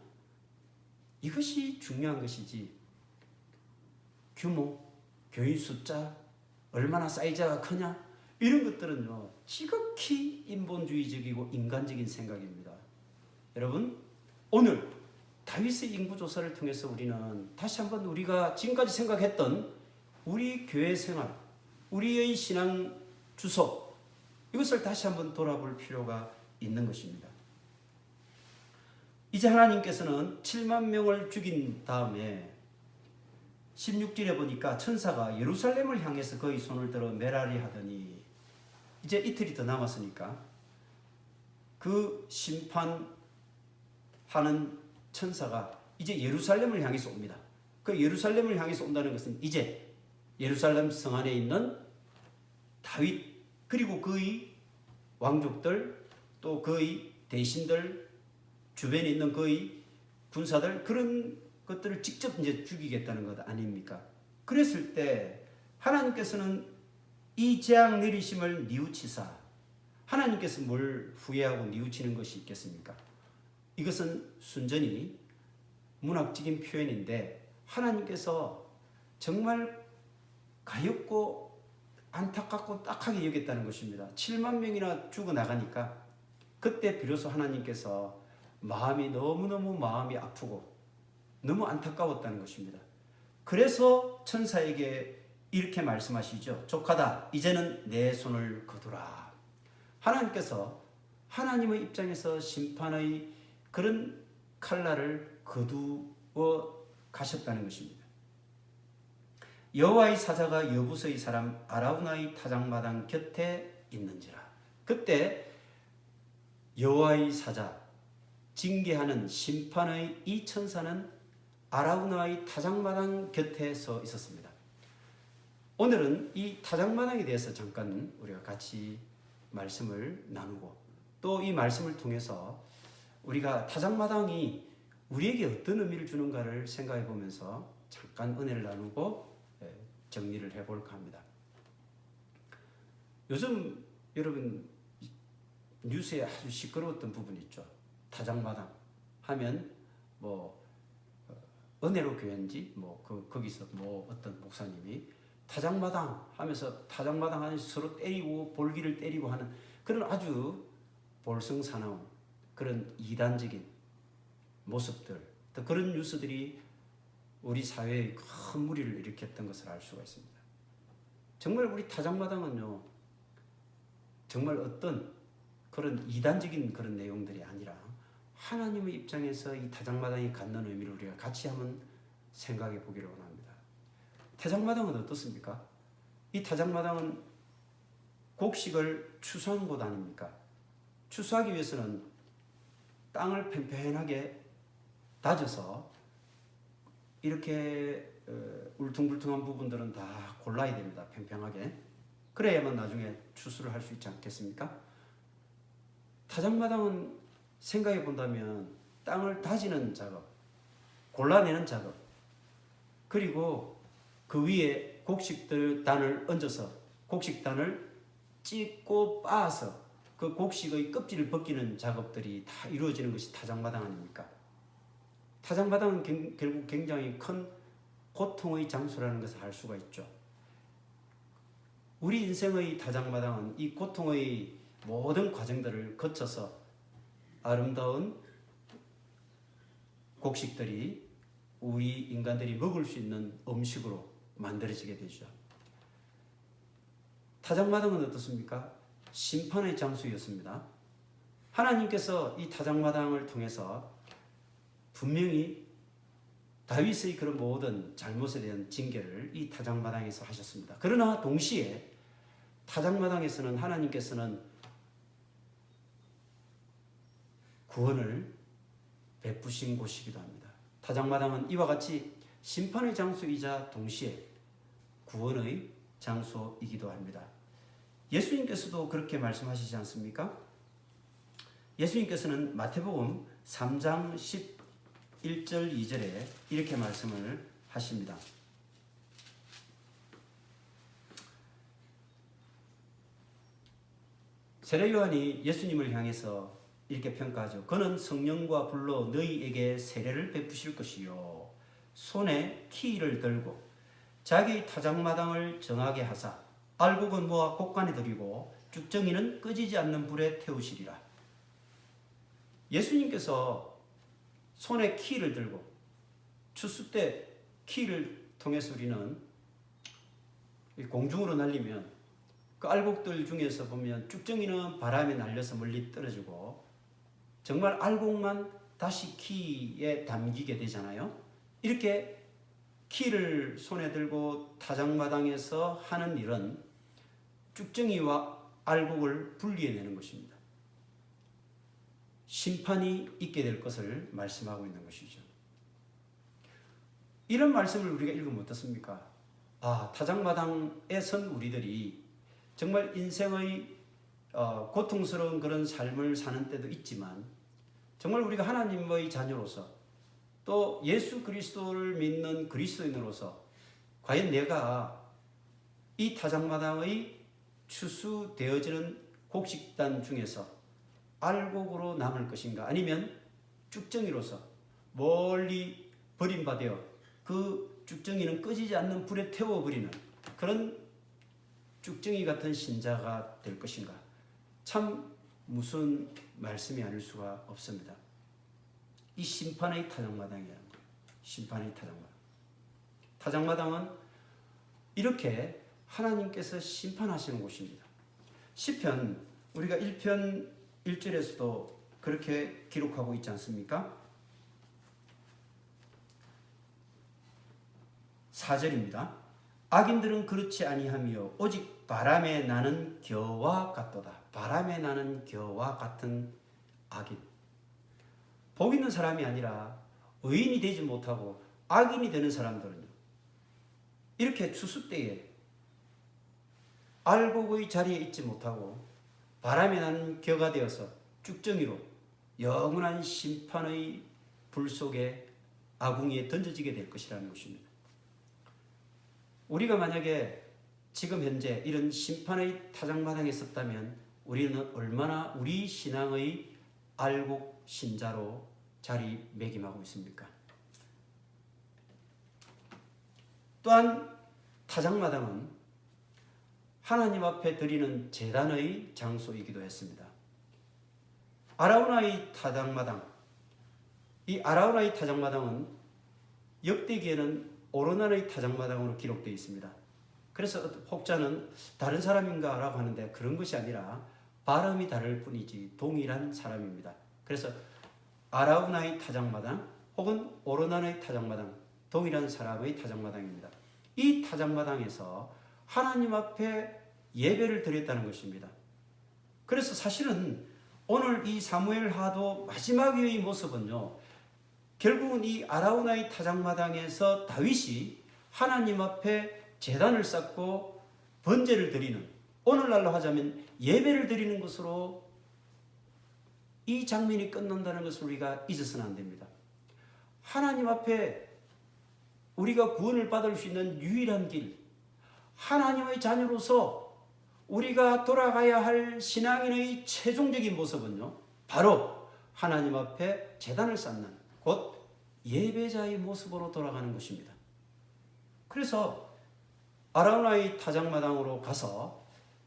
이것이 중요한 것이지 규모, 교인 숫자, 얼마나 사이즈가 크냐, 이런 것들은요 지극히 인본주의적이고 인간적인 생각입니다. 여러분, 오늘 다윗의 인구조사를 통해서 우리는 다시 한번 우리가 지금까지 생각했던 우리 교회 생활, 우리의 신앙 주소, 이것을 다시 한번 돌아볼 필요가 있는 것입니다. 이제 하나님께서는 7만 명을 죽인 다음에 16절에 보니까 천사가 예루살렘을 향해서 그의 손을 들어 메라리 하더니, 이제 이틀이 더 남았으니까 그 심판하는 천사가 이제 예루살렘을 향해서 옵니다. 그 예루살렘을 향해서 온다는 것은 이제 예루살렘 성 안에 있는 다윗, 그리고 그의 왕족들, 또 그의 대신들, 주변에 있는 그의 군사들, 그런 것들을 직접 이제 죽이겠다는 것 아닙니까? 그랬을 때 하나님께서는 이 재앙 내리심을 뉘우치사, 하나님께서 뭘 후회하고 뉘우치는 것이 있겠습니까? 이것은 순전히 문학적인 표현인데, 하나님께서 정말 가엾고 안타깝고 딱하게 여겼다는 것입니다. 7만 명이나 죽어나가니까 그때 비로소 하나님께서 너무너무 마음이 아프고 너무 안타까웠다는 것입니다. 그래서 천사에게 이렇게 말씀하시죠. 조카다, 이제는 내 손을 거두라. 하나님께서 하나님의 입장에서 심판의 그런 칼날을 거두어 가셨다는 것입니다. 여호와의 사자가 여부서의 사람 아라우나의 타작마당 곁에 있는지라. 그때 여호와의 사자, 징계하는 심판의 이 천사는 아라우나의 타작마당 곁에 서 있었습니다. 오늘은 이 타작마당에 대해서 잠깐 우리가 같이 말씀을 나누고, 또 이 말씀을 통해서 우리가 타작마당이 우리에게 어떤 의미를 주는가를 생각해 보면서 잠깐 은혜를 나누고 정리를 해볼까 합니다. 요즘 여러분 뉴스에 아주 시끄러웠던 부분이 있죠. 타작마당 하면 은혜로 교회인지 거기서 어떤 목사님이 타작마당 하면서 타작마당 안에서 서로 때리고 볼기를 때리고 하는 그런 아주 볼성사나운 그런 이단적인 모습들, 또 그런 뉴스들이 우리 사회에 큰 무리를 일으켰던 것을 알 수가 있습니다. 정말 우리 타작마당은요, 정말 어떤 그런 이단적인 그런 내용들이 아니라 하나님의 입장에서 이 타작마당이 갖는 의미를 우리가 같이 한번 생각해 보기를 원합니다. 타작마당은 어떻습니까? 이 타작마당은 곡식을 추수하는 곳 아닙니까? 추수하기 위해서는 땅을 팽팽하게 다져서 이렇게 울퉁불퉁한 부분들은 다 골라야 됩니다. 팽팽하게. 그래야만 나중에 추수를 할 수 있지 않겠습니까? 타작마당은 생각해 본다면 땅을 다지는 작업, 골라내는 작업, 그리고 그 위에 곡식단을 얹어서 곡식단을 찢고 빻아서 그 곡식의 껍질을 벗기는 작업들이 다 이루어지는 것이 타작마당 아닙니까? 타작마당은 결국 굉장히 큰 고통의 장소라는 것을 알 수가 있죠. 우리 인생의 타작마당은 이 고통의 모든 과정들을 거쳐서 아름다운 곡식들이 우리 인간들이 먹을 수 있는 음식으로 만들어지게 되죠. 타작마당은 어떻습니까? 심판의 장소였습니다. 하나님께서 이 타작마당을 통해서 분명히 다윗의 그런 모든 잘못에 대한 징계를 이 타작마당에서 하셨습니다. 그러나 동시에 타작마당에서는 하나님께서는 구원을 베푸신 곳이기도 합니다. 타작마당은 이와 같이 심판의 장소이자 동시에 구원의 장소이기도 합니다. 예수님께서도 그렇게 말씀하시지 않습니까? 예수님께서는 마태복음 3장 1절 2절에 이렇게 말씀을 하십니다. 세례 요한이 예수님을 향해서 이렇게 평가하죠. 그는 성령과 불로 너희에게 세례를 베푸실 것이요 손에 키를 들고 자기 타작마당을 정하게 하사 알곡은 모아 곡간에 들이고 쭉정이는 끄지지 않는 불에 태우시리라. 예수님께서 손에 키를 들고 추수 때 키를 통해서 우리는 공중으로 날리면 그 알곡들 중에서 보면 쭉정이는 바람에 날려서 멀리 떨어지고 정말 알곡만 다시 키에 담기게 되잖아요. 이렇게 키를 손에 들고 타작마당에서 하는 일은 쭉정이와 알곡을 분리해내는 것입니다. 심판이 있게 될 것을 말씀하고 있는 것이죠. 이런 말씀을 우리가 읽으면 어떻습니까? 타작마당에 선 우리들이 정말 인생의 고통스러운 그런 삶을 사는 때도 있지만 정말 우리가 하나님의 자녀로서 또 예수 그리스도를 믿는 그리스도인으로서 과연 내가 이 타작마당의 추수되어지는 곡식단 중에서 알곡으로 남을 것인가 아니면 쭉정이로서 멀리 버림받아 그 쭉정이는 꺼지지 않는 불에 태워버리는 그런 쭉정이 같은 신자가 될 것인가? 참 무슨 말씀이 아닐 수가 없습니다. 이 심판의 타작마당이라는 거예요. 심판의 타작마당. 타작마당은 이렇게 하나님께서 심판하시는 곳입니다. 시편 우리가 1편 1절에서도 그렇게 기록하고 있지 않습니까? 4절입니다. 악인들은 그렇지 아니하며 오직 바람에 나는 겨와 같도다. 바람에 나는 겨와 같은 악인. 복 있는 사람이 아니라 의인이 되지 못하고 악인이 되는 사람들은요. 이렇게 추수 때에 알곡의 자리에 있지 못하고 바람에 나는 겨가 되어서 쭉정이로 영원한 심판의 불 속에 아궁이에 던져지게 될 것이라는 것입니다. 우리가 만약에 지금 현재 이런 심판의 타작마당에 섰다면 우리는 얼마나 우리 신앙의 알곡 신자로 자리매김하고 있습니까? 또한 타작마당은 하나님 앞에 드리는 제단의 장소이기도 했습니다. 아라우나의 타작마당, 이 아라우나의 타작마당은 역대기에는 오르난의 타작마당으로 기록되어 있습니다. 그래서 혹자는 다른 사람인가 라고 하는데 그런 것이 아니라 발음이 다를 뿐이지 동일한 사람입니다. 그래서 아라우나의 타작마당 혹은 오르난의 타작마당, 동일한 사람의 타작마당입니다. 이 타작마당에서 하나님 앞에 예배를 드렸다는 것입니다. 그래서 사실은 오늘 이 사무엘하도 마지막의 모습은요, 결국은 이 아라우나의 타작마당에서 다윗이 하나님 앞에 제단을 쌓고 번제를 드리는, 오늘날로 하자면 예배를 드리는 것으로 이 장면이 끝난다는 것을 우리가 잊어서는 안 됩니다. 하나님 앞에 우리가 구원을 받을 수 있는 유일한 길, 하나님의 자녀로서 우리가 돌아가야 할 신앙인의 최종적인 모습은요, 바로 하나님 앞에 제단을 쌓는 곧 예배자의 모습으로 돌아가는 것입니다. 그래서 아라우나의 타작마당으로 가서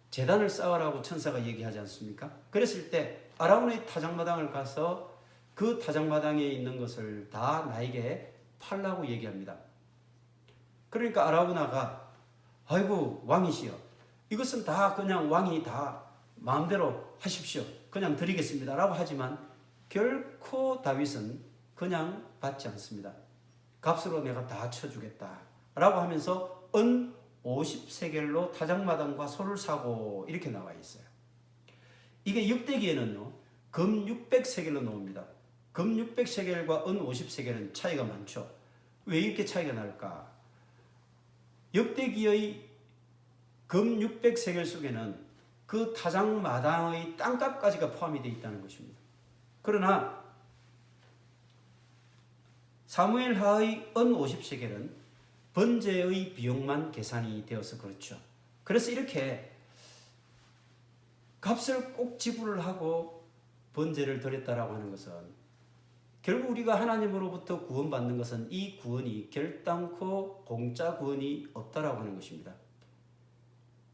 제단을 쌓으라고 천사가 얘기하지 않습니까? 그랬을 때 아라우나의 타작마당을 가서 그 타작마당에 있는 것을 다 나에게 팔라고 얘기합니다. 그러니까 아라우나가 아이고 왕이시여, 이것은 다 그냥 왕이 다 마음대로 하십시오, 그냥 드리겠습니다 라고 하지만 결코 다윗은 그냥 받지 않습니다. 값으로 내가 다 쳐주겠다 라고 하면서 은 50세겔로 타작마당과 소를 사고 이렇게 나와 있어요. 이게 역대기에는요 금 600세겔로 나옵니다. 금 600세겔과 은 50세겔은 차이가 많죠. 왜 이렇게 차이가 날까? 역대기의 금 600세겔 속에는 그 타작마당의 땅값까지가 포함이 되어 있다는 것입니다. 그러나 사무엘 하의 은 50세겔은 번제의 비용만 계산이 되어서 그렇죠. 그래서 이렇게 값을 꼭 지불을 하고 번제를 드렸다라고 하는 것은 결국 우리가 하나님으로부터 구원받는 것은 이 구원이 결단코 공짜 구원이 없다라고 하는 것입니다.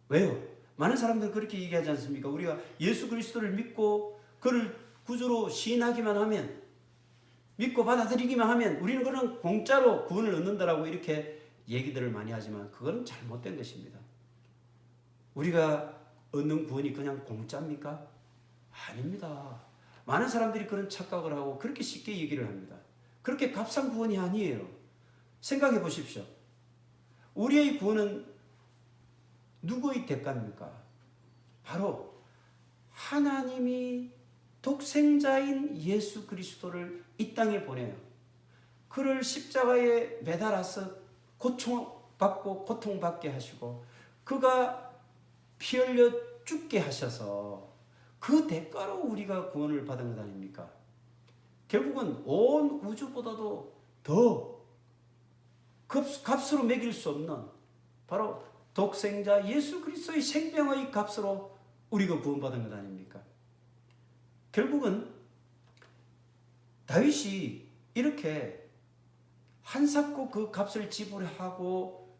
왜요? 많은 사람들은 그렇게 얘기하지 않습니까? 우리가 예수 그리스도를 믿고 그를 구주로 시인하기만 하면, 믿고 받아들이기만 하면 우리는 그런 공짜로 구원을 얻는다라고 이렇게 얘기들을 많이 하지만 그건 잘못된 것입니다. 우리가 얻는 구원이 그냥 공짜입니까? 아닙니다. 많은 사람들이 그런 착각을 하고 그렇게 쉽게 얘기를 합니다. 그렇게 값싼 구원이 아니에요. 생각해 보십시오. 우리의 구원은 누구의 대가입니까? 바로 하나님이 독생자인 예수 그리스도를 이 땅에 보내요. 그를 십자가에 매달아서 고통받고 고통받게 하시고 그가 피 흘려 죽게 하셔서 그 대가로 우리가 구원을 받은 것 아닙니까? 결국은 온 우주보다도 더 값으로 매길 수 없는 바로 독생자 예수 그리스도의 생명의 값으로 우리가 구원받은 것 아닙니까? 결국은 다윗이 이렇게 한사코 그 값을 지불하고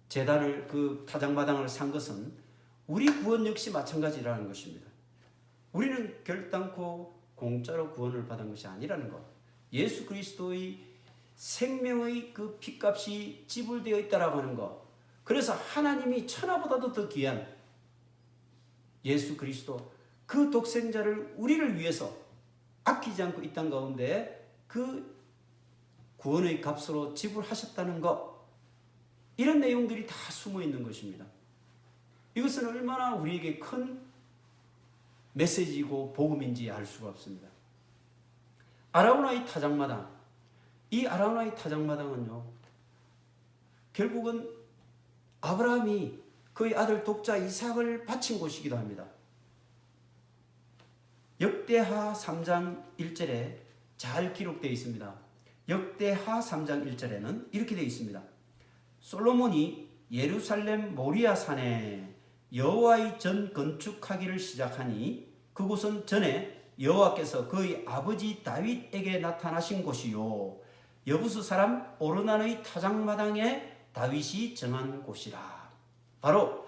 제단을 그 타작마당을 산 것은 우리 구원 역시 마찬가지라는 것입니다. 우리는 결단코 공짜로 구원을 받은 것이 아니라는 것. 예수 그리스도의 생명의 그 피값이 지불되어 있다라고 하는 것. 그래서 하나님이 천하보다도 더 귀한 예수 그리스도 그 독생자를 우리를 위해서 아끼지 않고 이 땅 가운데 그 구원의 값으로 지불하셨다는 것. 이런 내용들이 다 숨어 있는 것입니다. 이것은 얼마나 우리에게 큰 메시지고 복음인지 알 수가 없습니다. 아라우나의 타작마당. 이 아라우나의 타작마당은요, 결국은 아브라함이 그의 아들 독자 이삭을 바친 곳이기도 합니다. 역대하 3장 1절에 잘 기록되어 있습니다. 역대하 3장 1절에는 이렇게 되어 있습니다. 솔로몬이 예루살렘 모리아 산에 여호와의 전 건축하기를 시작하니 그곳은 전에 여호와께서 그의 아버지 다윗에게 나타나신 곳이요 여부스 사람 오르난의 타작마당에 다윗이 정한 곳이라. 바로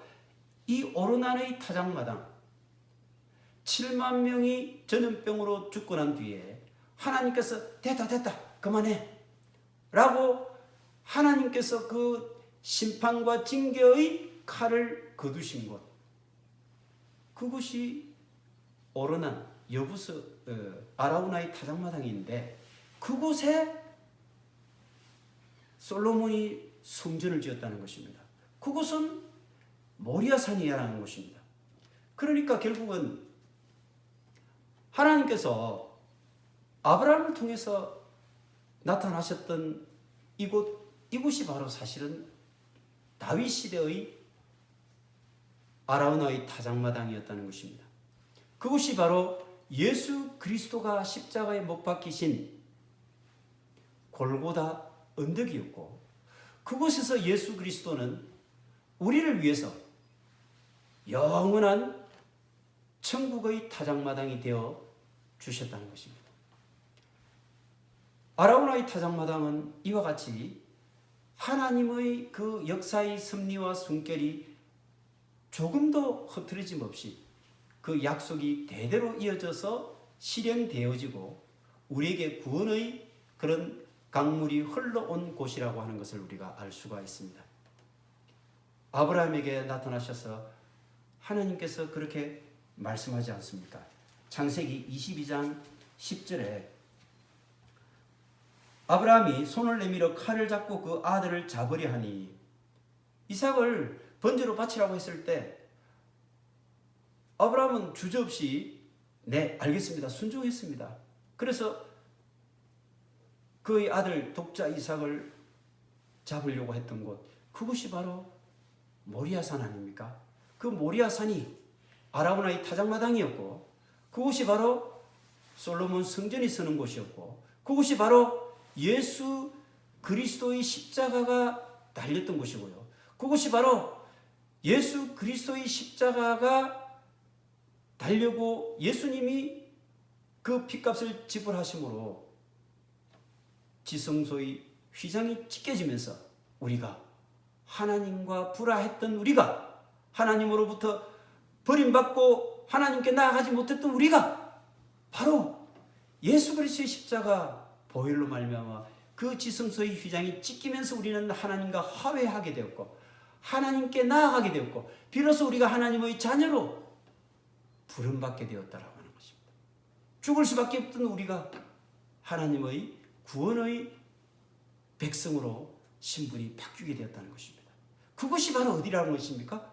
이 오르난의 타작마당, 7만 명이 전염병으로 죽고 난 뒤에 하나님께서 됐다 그만해 라고 하나님께서 그 심판과 징계의 칼을 거두신 곳, 그곳이 오르난 여부스 아라우나의 타작마당인데 그곳에 솔로몬이 성전을 지었다는 것입니다. 그곳은 모리아산이라는 곳입니다. 그러니까 결국은 하나님께서 아브라함을 통해서 나타나셨던 이곳이 바로 사실은 다윗 시대의 아라우나의 타작마당이었다는 것입니다. 그곳이 바로 예수 그리스도가 십자가에 못 박히신 골고다 언덕이었고 그곳에서 예수 그리스도는 우리를 위해서 영원한 천국의 타작마당이 되어 주셨다는 것입니다. 아라우나의 타작마당은 이와 같이 하나님의 그 역사의 섭리와 숨결이 조금도 흐트러짐 없이 그 약속이 대대로 이어져서 실행되어지고 우리에게 구원의 그런 강물이 흘러온 곳이라고 하는 것을 우리가 알 수가 있습니다. 아브라함에게 나타나셔서 하나님께서 그렇게 말씀하지 않습니까? 창세기 22장 10절에 아브라함이 손을 내밀어 칼을 잡고 그 아들을 잡으려 하니 이삭을 번제로 바치라고 했을 때 아브라함은 주저없이 네 알겠습니다 순종했습니다. 그래서 그의 아들 독자 이삭을 잡으려고 했던 곳, 그곳이 바로 모리아산 아닙니까? 그 모리아산이 아라우나의 타작마당이었고 그곳이 바로 솔로몬 성전이 서는 곳이었고 그곳이 바로 예수 그리스도의 십자가가 달렸던 곳이고요. 그것이 바로 예수 그리스도의 십자가가 달려고 예수님이 그 핏값을 지불하심으로 지성소의 휘장이 찢겨지면서 우리가 하나님과 불화했던 우리가 하나님으로부터 버림받고 하나님께 나아가지 못했던 우리가 바로 예수 그리스도의 십자가 보혈로 말미암아 그 지성소의 휘장이 찢기면서 우리는 하나님과 화해하게 되었고 하나님께 나아가게 되었고 비로소 우리가 하나님의 자녀로 부름받게 되었다라고 하는 것입니다. 죽을 수밖에 없던 우리가 하나님의 구원의 백성으로 신분이 바뀌게 되었다는 것입니다. 그것이 바로 어디라는 것입니까?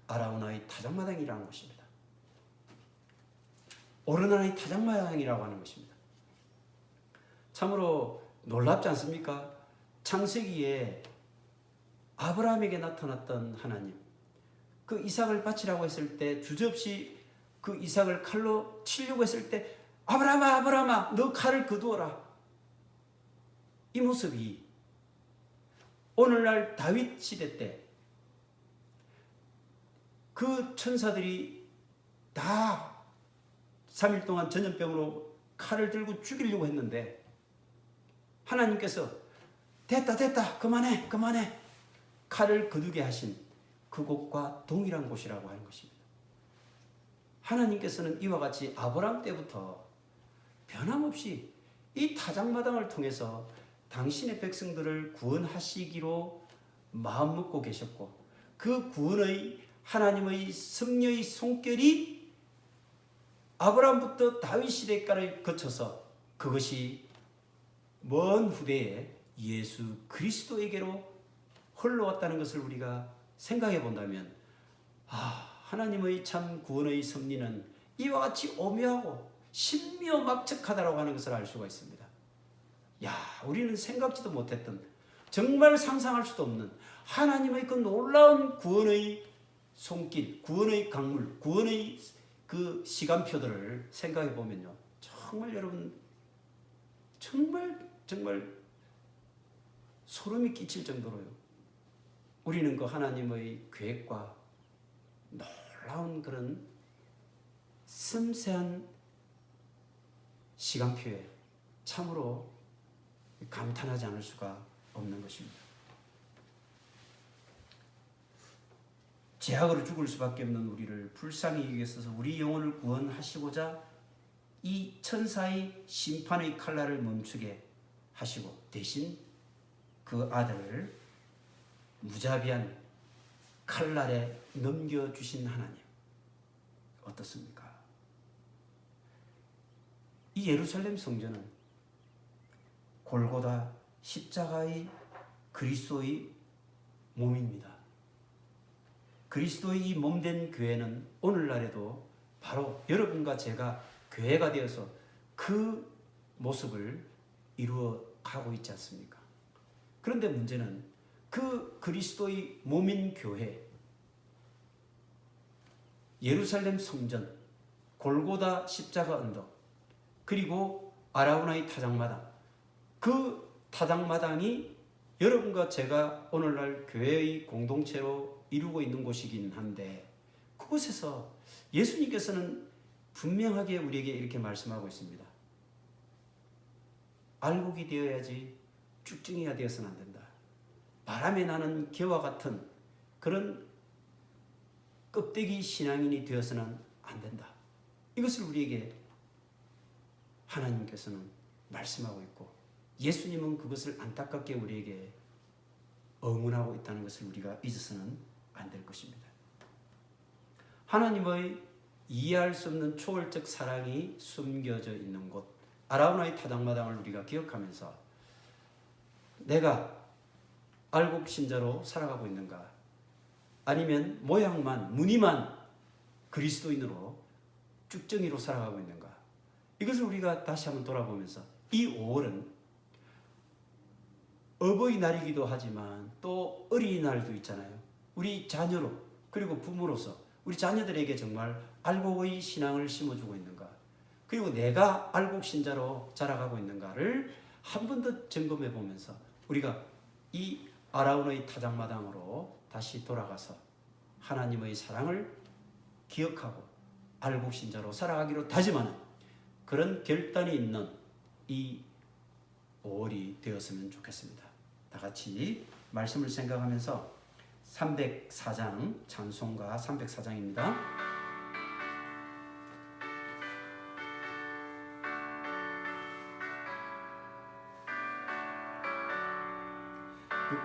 아라우나의 타작마당이라는 것입니다. 오르나의 타작마당이라고 하는 것입니다. 참으로 놀랍지 않습니까? 창세기에 아브라함에게 나타났던 하나님, 그 이삭을 바치라고 했을 때 주저없이 그 이삭을 칼로 치려고 했을 때 아브라함아 아브라함아 너 칼을 거두어라. 이 모습이 오늘날 다윗 시대 때 그 천사들이 다 3일 동안 전염병으로 칼을 들고 죽이려고 했는데 하나님께서 됐다 그만해 칼을 거두게 하신 그곳과 동일한 곳이라고 하는 것입니다. 하나님께서는 이와 같이 아브라함 때부터 변함없이 이 타작마당을 통해서 당신의 백성들을 구원하시기로 마음먹고 계셨고 그 구원의 하나님의 섭리의 손길이 아브라함부터 다윗 시대까지 거쳐서 그것이 먼 후대에 예수 그리스도에게로 흘러왔다는 것을 우리가 생각해 본다면 하나님의 참 구원의 섭리는 이와 같이 오묘하고 신묘막측하다라고 하는 것을 알 수가 있습니다. 우리는 생각지도 못했던 정말 상상할 수도 없는 하나님의 그 놀라운 구원의 손길, 구원의 강물, 구원의 그 시간표들을 생각해 보면요, 정말 여러분 정말 소름이 끼칠 정도로요. 우리는 그 하나님의 계획과 놀라운 그런 섬세한 시간표에 참으로 감탄하지 않을 수가 없는 것입니다. 죄악으로 죽을 수밖에 없는 우리를 불쌍히 여기셔서 우리 영혼을 구원하시고자 이 천사의 심판의 칼날을 멈추게 하시고 대신 그 아들을 무자비한 칼날에 넘겨주신 하나님 어떻습니까? 이 예루살렘 성전은 골고다 십자가의 그리스도의 몸입니다. 그리스도의 이 몸된 교회는 오늘날에도 바로 여러분과 제가 교회가 되어서 그 모습을 이루어 가고 있지 않습니까? 그런데 문제는 그 그리스도의 몸인 교회, 예루살렘 성전, 골고다 십자가 언덕, 그리고 아라우나의 타작마당, 그 타작마당이 여러분과 제가 오늘날 교회의 공동체로 이루고 있는 곳이긴 한데 그곳에서 예수님께서는 분명하게 우리에게 이렇게 말씀하고 있습니다. 알곡이 되어야지 쭉증이가 되어서는 안 된다. 바람에 나는 겨와 같은 그런 껍데기 신앙인이 되어서는 안 된다. 이것을 우리에게 하나님께서는 말씀하고 있고 예수님은 그것을 안타깝게 우리에게 응원하고 있다는 것을 우리가 잊어서는 안 될 것입니다. 하나님의 이해할 수 없는 초월적 사랑이 숨겨져 있는 곳 아라우나의 타작마당을 우리가 기억하면서 내가 알곡 신자로 살아가고 있는가? 아니면 모양만 무늬만 그리스도인으로 쭉정이로 살아가고 있는가? 이것을 우리가 다시 한번 돌아보면서 이 5월은 어버이날이기도 하지만 또 어린이날도 있잖아요. 우리 자녀로 그리고 부모로서 우리 자녀들에게 정말 알곡의 신앙을 심어주고 있는가? 그리고 내가 알곡 신자로 자라가고 있는가를 한 번 더 점검해 보면서 우리가 이 아라운의 타작마당으로 다시 돌아가서 하나님의 사랑을 기억하고 알곡신자로 살아가기로 다짐하는 그런 결단이 있는 이 5월이 되었으면 좋겠습니다. 다 같이 말씀을 생각하면서 304장 찬송가 304장입니다.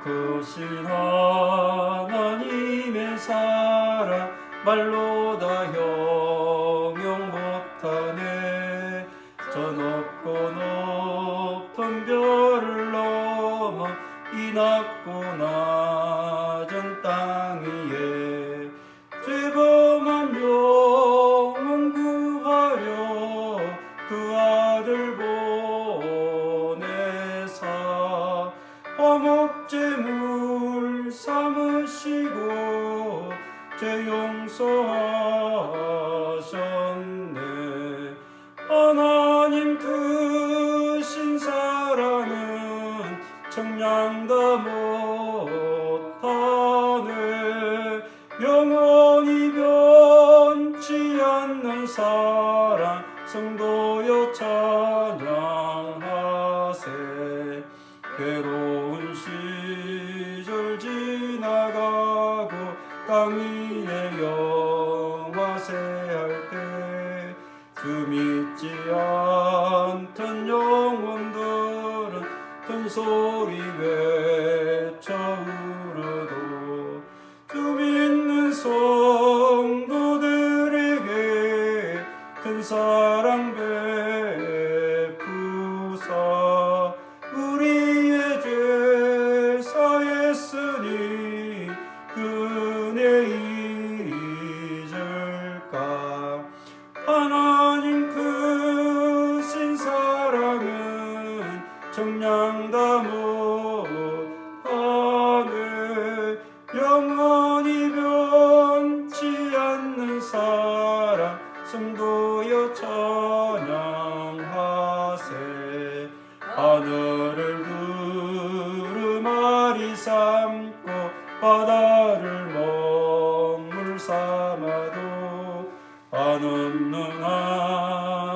크신 하나님의 사랑 말로 다 형용 못하네. 저 높고 높은 별을 넘어 이 낮고 낮은 땅 위에 죄범한 영혼 구하려 그 아들 보내사 화목제물 삼으시고 죄 용서하셨네. 하나님 크신 사랑은 청량다 못하네. 영원히 변치 않는 사랑 성도여 찬양하세. 괴로운 시절 지나가고 땅 위에 영화세할 때 주 믿지 않던 영혼들은 큰 소리 외쳐 울어도 주 믿는 성도들에게 큰 사랑 베푸사 우리의 죄 사했으니 그 은혜 잊을까. 하나님 크신 사랑은 청량다 못하네. 영원히 변치 않는 사랑 성도여 찬양하세. 하늘을 두루마리 삼고 바다를 먹물 삼아도 한없는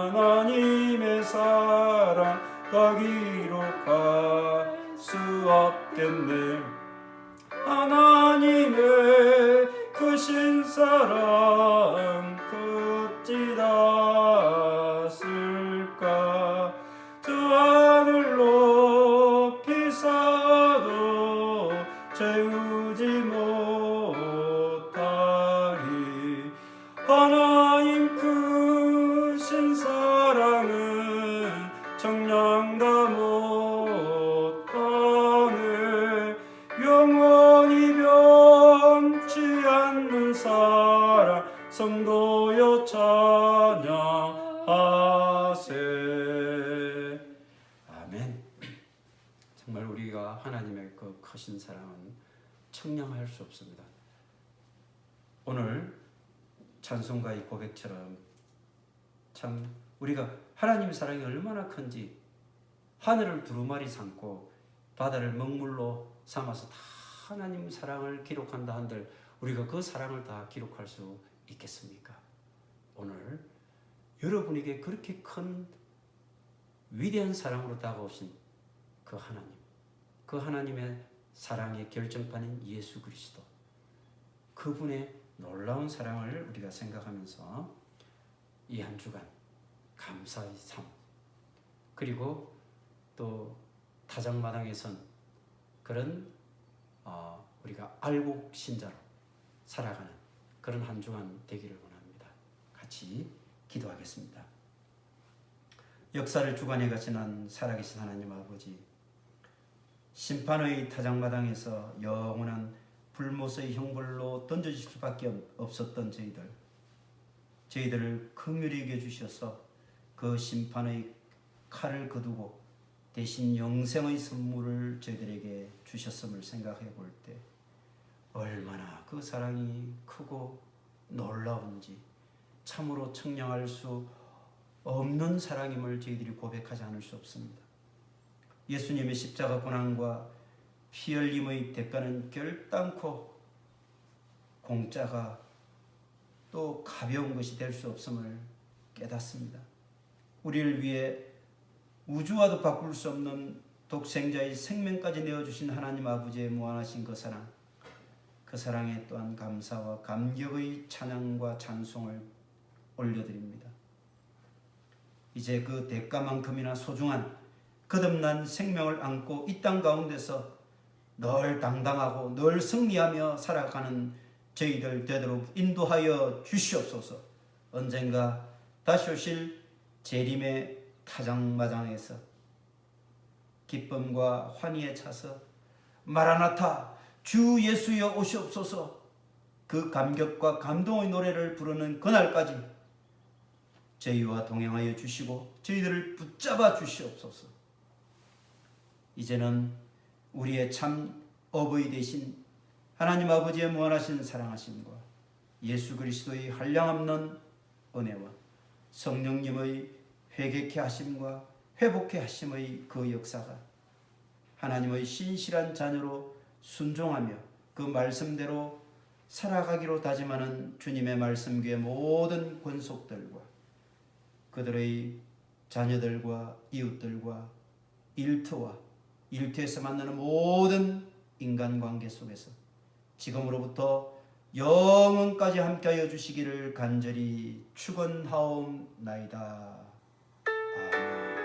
하나님의 사랑 다 기록할 수 없겠네. 하나님의 크신 사랑 어찌다 쓸까. 저 하늘 높이 사도 채우지 못하리. 하나님 크신 사랑은 청량다 못하네. 영원히 변치 않는 사랑 성도여 찬양하세. 아멘. 정말 우리가 하나님의 그 크신 사랑은 청량할 수 없습니다. 오늘 찬송가의 고백처럼 참 우리가 하나님의 사랑이 얼마나 큰지 하늘을 두루마리 삼고 바다를 먹물로 삼아서 다 하나님 사랑을 기록한다 한들 우리가 그 사랑을 다 기록할 수 있겠습니까? 오늘 여러분에게 그렇게 큰 위대한 사랑으로 다가오신 그 하나님, 그 하나님의 사랑의 결정판인 예수 그리스도, 그분의 놀라운 사랑을 우리가 생각하면서 이 한 주간 감사의 삶, 그리고 또 타작마당에선 그런 우리가 알곡신자로 살아가는 그런 한 주간 되기를 원합니다. 같이 기도하겠습니다. 역사를 주관해 가시는 살아계신 하나님 아버지, 심판의 타작마당에서 영원한 불못의 형벌로 던져질 수밖에 없었던 저희들을 긍휼히 여겨주셔서 그 심판의 칼을 거두고 대신 영생의 선물을 저희들에게 주셨음을 생각해 볼 때 얼마나 그 사랑이 크고 놀라운지, 참으로 청량할 수 없는 사랑임을 저희들이 고백하지 않을 수 없습니다. 예수님의 십자가 고난과 피 흘림의 대가는 결단코 공짜가 또 가벼운 것이 될 수 없음을 깨닫습니다. 우리를 위해 우주와도 바꿀 수 없는 독생자의 생명까지 내어주신 하나님 아버지의 무한하신 그 사랑, 그 사랑에 또한 감사와 감격의 찬양과 찬송을 올려드립니다. 이제 그 대가만큼이나 소중한 거듭난 생명을 안고 이 땅 가운데서 늘 당당하고 늘 승리하며 살아가는 저희들 되도록 인도하여 주시옵소서. 언젠가 다시 오실 재림의 타장마장에서 기쁨과 환희에 차서 마라나타 주 예수여 오시옵소서, 그 감격과 감동의 노래를 부르는 그날까지 저희와 동행하여 주시고 저희들을 붙잡아 주시옵소서. 이제는 우리의 참 어버이 되신 하나님 아버지의 무한하신 사랑하심과 예수 그리스도의 한량없는 은혜와 성령님의 회개케 하심과 회복케 하심의 그 역사가 하나님의 신실한 자녀로 순종하며 그 말씀대로 살아가기로 다짐하는 주님의 말씀교회 모든 권속들과 그들의 자녀들과 이웃들과 일터와 일터에서 만나는 모든 인간관계 속에서 지금으로부터 영원까지 함께하여 주시기를 간절히 축원하옵나이다. 아멘.